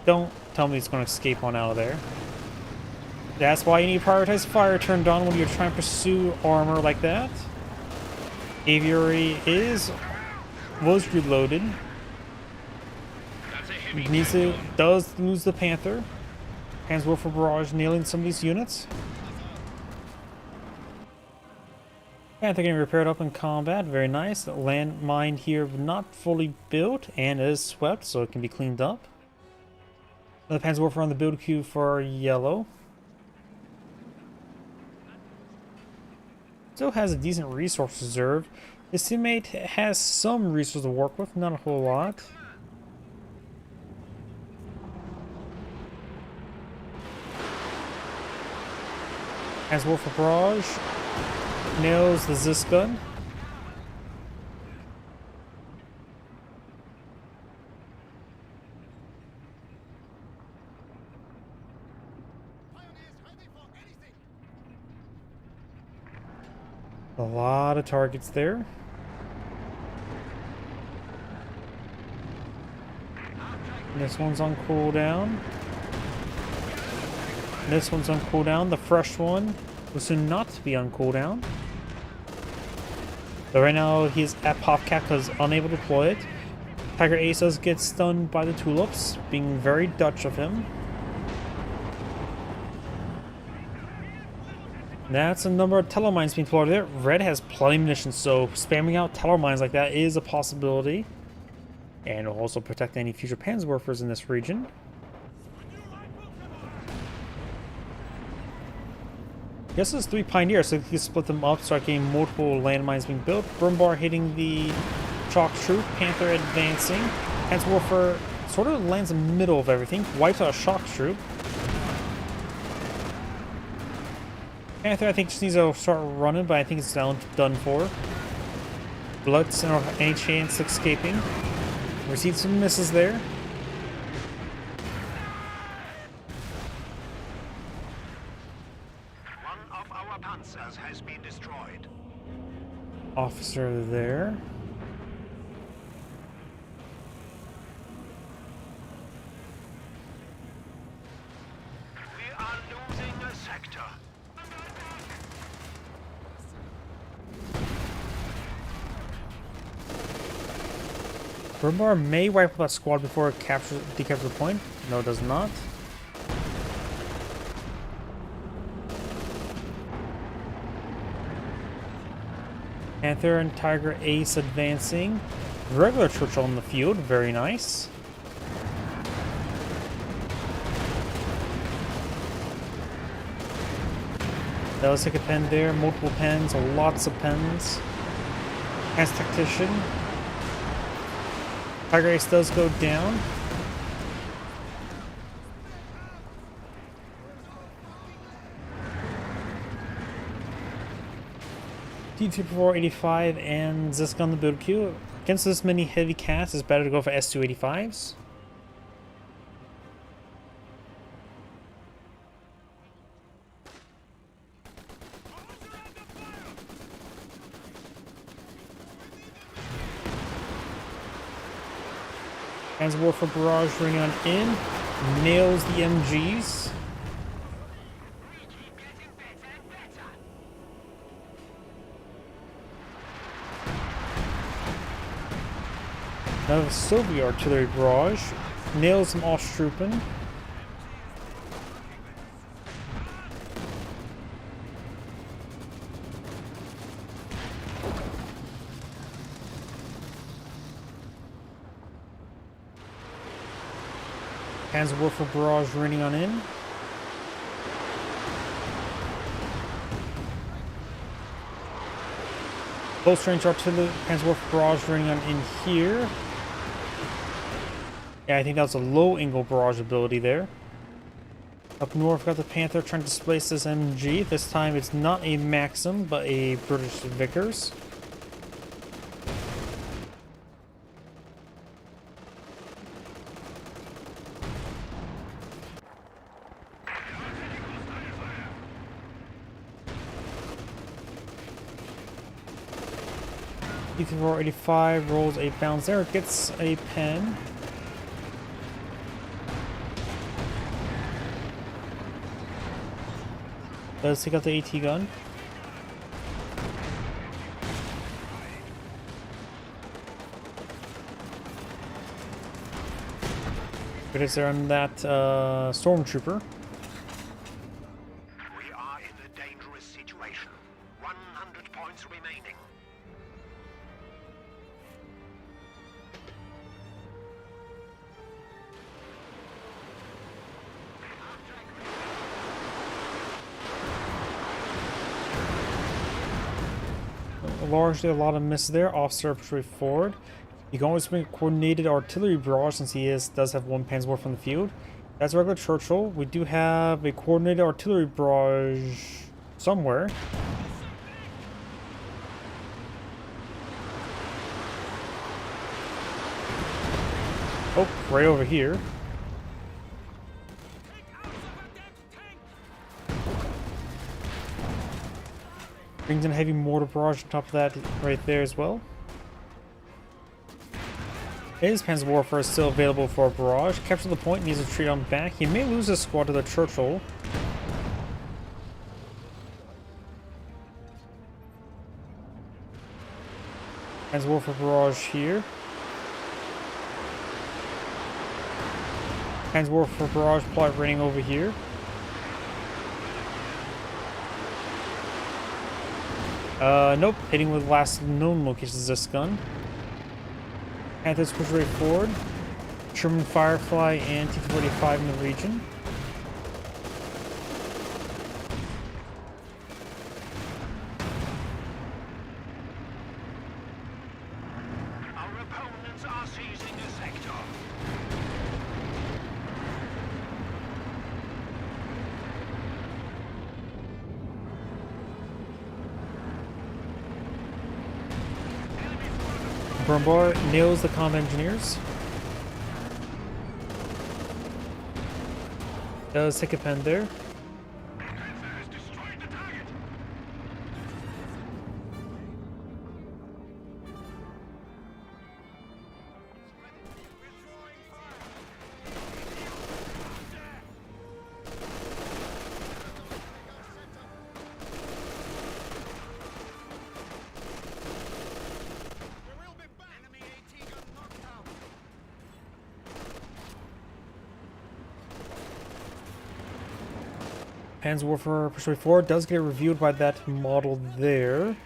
Don't tell me he's going to escape on out of there. That's why you need prioritized fire turned on when you're trying to pursue armor like that. Aviary was reloaded. Does lose the Panther. Panzerwerfer Barrage nailing some of these units. Panther getting repaired up in combat, very nice. The landmine here not fully built and is swept, so it can be cleaned up. Another Panzerwerfer on the build queue for yellow. Still has a decent resource reserve. His teammate has some resources to work with, not a whole lot. Panzerwerfer Barrage nails the Zis gun. lot of targets there. This one's on cooldown. This one's on cooldown. The fresh one will soon not be on cooldown. So right now he's at pop cap because unable to deploy it. Tiger Ace does get stunned by the tulips, being very Dutch of him. That's a number of teller mines being deployed there. Red has plenty of munitions, so spamming out teller mines like that is a possibility. And will also protect any future Panzerwerfers in this region. This is 3 Pioneers, so you can split them up, start getting multiple landmines being built. Brumbar hitting the Chalk Troop, Panther advancing. Panzerwerfer sort of lands in the middle of everything, wipes out a Shock Troop. Panther, I think, just needs to start running, but I think it's done for. Bloods and any chance escaping. Received some misses there. One of our panzers has been destroyed. Officer there. We are losing a sector. Brumbar may wipe up that squad before it decaptures the point. No, it does not. Panther and Tiger Ace advancing. Regular Churchill in the field, very nice. Does take a pen there, multiple pens, lots of pens. As Tactician. Tiger Ace does go down. D-485 and Zisk on the build queue. Against this many heavy cats, it's better to go for S285s. Panzerwerfer barrage ring on in. Nails the MGs. Another Soviet artillery barrage. Nails some Osttroopen. Panzerwerfer barrage running on in. Close range artillery Panzerwerfer barrage running on in here. Yeah, I think that was a low angle barrage ability there. Up north, got the Panther trying to displace this MG. This time it's not a Maxim, but a British Vickers. D-485 rolls a bounce there, gets a pen. Does take out the AT gun. But is there on that stormtrooper? We are in a dangerous situation. 100 points remaining. Largely a lot of misses there. Officer push forward. You can always bring a coordinated artillery barrage since he does have one Panzerwerfer from the field. That's regular Churchill. We do have a coordinated artillery barrage somewhere. Oh, right over here. Brings in a heavy mortar barrage on top of that right there as well. His Panzer Warfare is still available for a barrage. Capture the point, needs to retreat on back. He may lose his squad to the Churchill. Panzer Warfare barrage here. Panzer Warfare barrage plot raining over here. Nope, hitting with the last known locations of this gun. Panthers push right forward. Sherman Firefly and T-45 in the region. Our opponents are seizing the sector. Brumbar nails the comm engineers. Does take a pen there. Panther has destroyed the target. Withdrawing fire. We will be back. Enemy AT gun knocked out. Panzer Warfare Push 4 does get reviewed by that model there.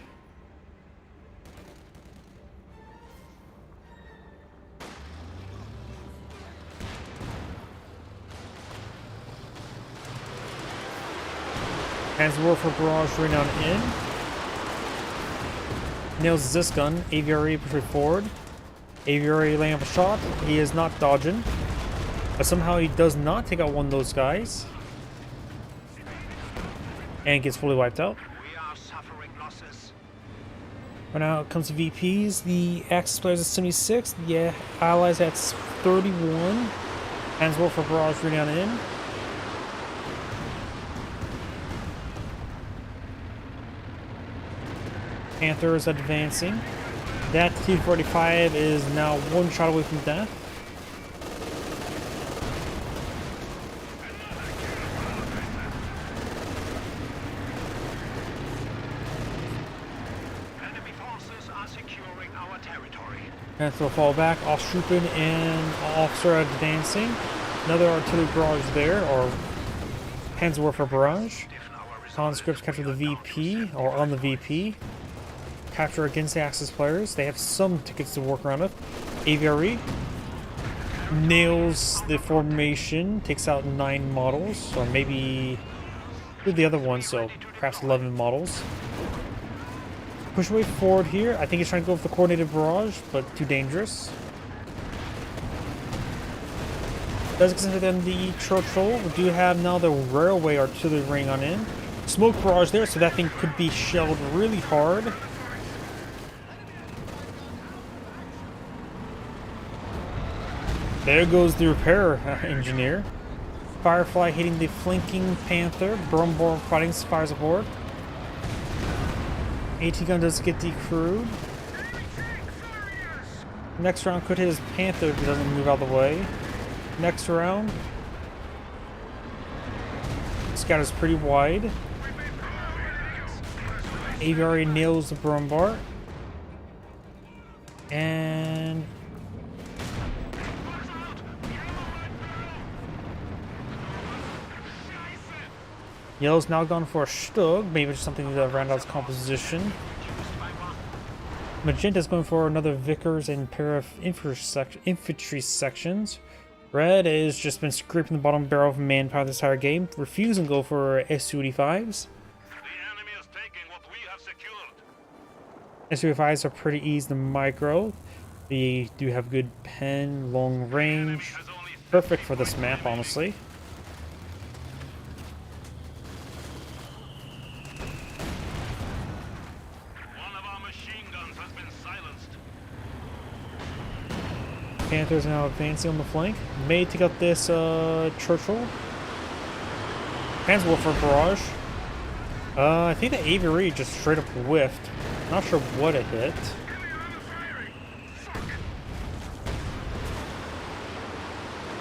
Panzer Warfare barrage right on in. Nails this gun. Aviary push forward. Aviary laying up a shot. He is not dodging. But somehow he does not take out one of those guys. And gets fully wiped out. We are suffering losses. But now it comes to VPs. The Axis players at 76. The Allies at 31. Panzer Warfare barrage right on in. Panther is advancing. That T-45 is now one shot away from death. Enemy forces are securing our territory. Panther will fall back. Ostroupen and Officer advancing. Another artillery barrage there, or Panzer Warfare barrage. Conscripts capture the VP, or on the VP. Capture against the Axis players. They have some tickets to work around with. Aviary nails the formation, takes out 9 models, or maybe the other one, so perhaps 11 models. Push way forward here. I think he's trying to go for the coordinated barrage, but too dangerous. Does consider them the Churchill. We do have now the railway artillery ring on in. Smoke barrage there, so that thing could be shelled really hard. There goes the repair engineer. Firefly hitting the flanking Panther. Brumbar fighting fires aboard. AT gun does get decrewed. Next round could hit his Panther if he doesn't move out of the way. Next round. Scatters pretty wide. Aviary nails the Brumbar. And Yellow's now gone for a Stug, maybe just something to round out its composition. Magenta's going for another Vickers and pair of infantry sections. Red has just been scraping the bottom barrel of manpower this entire game, refusing to go for Su-85s. The enemy is taking what we have secured. Su-85s are pretty easy to micro. They do have good pen, long range. Perfect for this map, honestly. Panthers now advancing on the flank. May take out this Churchill. Panzer Warfare barrage. I think the aviary just straight up whiffed. Not sure what it hit.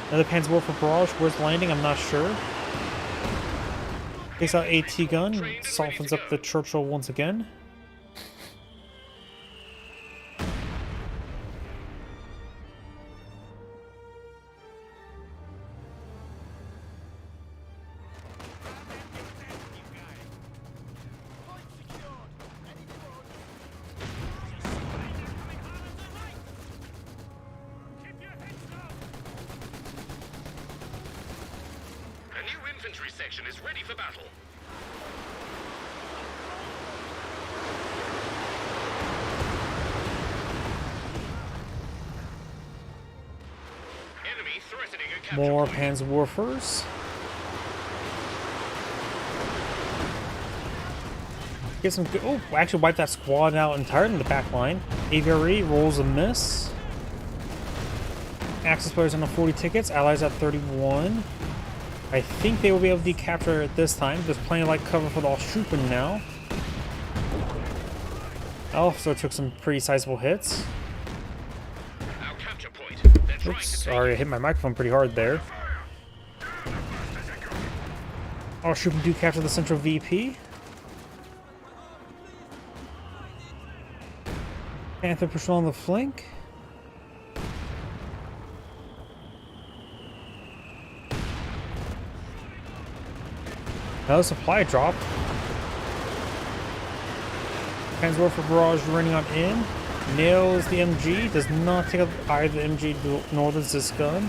Another Panzerwerfer barrage. Where's landing? I'm not sure. Takes out AT gun. Softens up the Churchill once again. A new infantry section is ready for battle. Enemy threatening a capture More point. Panzerwerfers. Get some good. Oh, actually wiped that squad out entirely in the back line. Aviary rolls a miss. Axis players on the 40 tickets. Allies at 31. I think they will be able to decapture it this time. There's plenty of light cover for the Allschuppen now. Also took some pretty sizable hits. Our capture point. They're trying Oops, to take sorry, I hit my microphone pretty hard there. Allschuppen do capture the central VP. Panther pushing on the flank. Another supply drop. Panzerwerfer barrage running on in. Nails the MG. Does not take out either MG nor does this gun.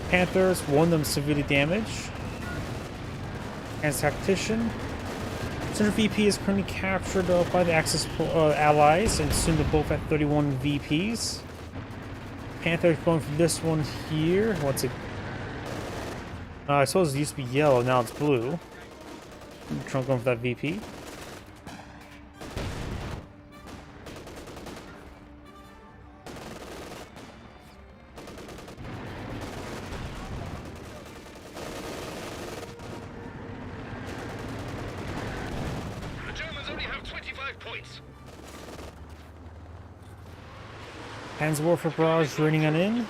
Panthers, one of them severely damaged. And tactician. Central VP is currently captured by the Axis allies, and soon they're both at 31 VPs. Panther going for this one here. What's it? I suppose it used to be yellow, now it's blue. Trump going for that VP. The Germans only have 25 points. Panzerwerfer barrage running on in.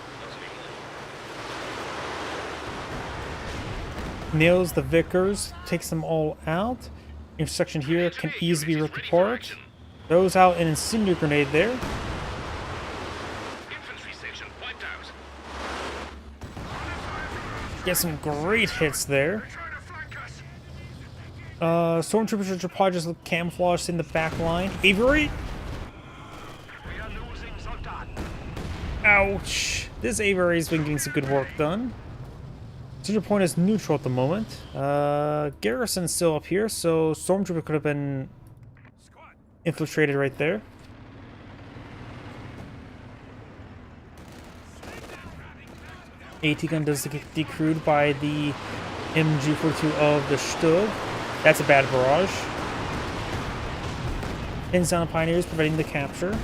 Nails the Vickers, takes them all out. Intersection here can easily be ripped apart. Throws out an incendiary grenade there. Infantry section wiped out. Get some great hits there. Stormtroopers are probably just camouflaged in the back line. Aviary? We are losing Soldat. Ouch. This aviary has been getting some good work done. Center point is neutral at the moment. Garrison's still up here, so Stormtrooper could have been infiltrated right there. AT gun does get decrewed by the MG42 of the Stug. That's a bad barrage. Pins down the Pioneers, preventing the capture.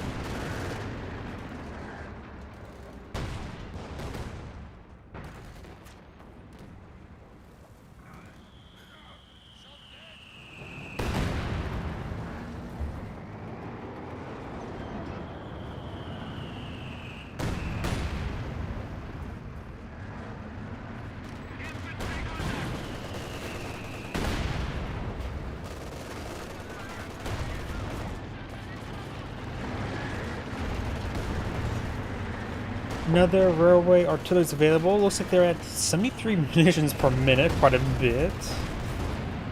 Another railway artillery is available. Looks like they're at 73 munitions per minute, quite a bit.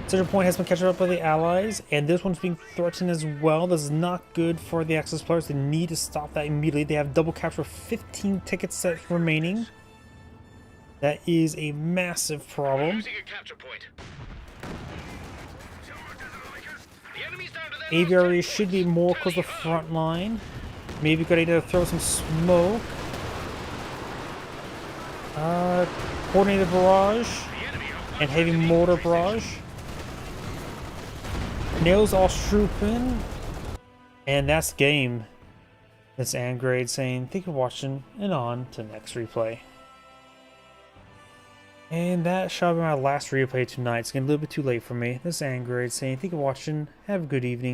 Center point has been captured up by the Allies, and this one's being threatened as well. This is not good for the Axis players. They need to stop that immediately. They have double capture, 15 ticket sets remaining. That is a massive problem. Losing a capture point. The enemy's down to their Aviary last 10 should be points. more close to the front line. Maybe good idea to throw some smoke. Coordinated barrage The enemy are and heavy mortar barrage. Nails Allschuppen. And that's the game. It's Angrade saying thank you for watching and on to next replay. And that shall be my last replay tonight. It's getting a little bit too late for me. This is Angrade saying thank you for watching. Have a good evening.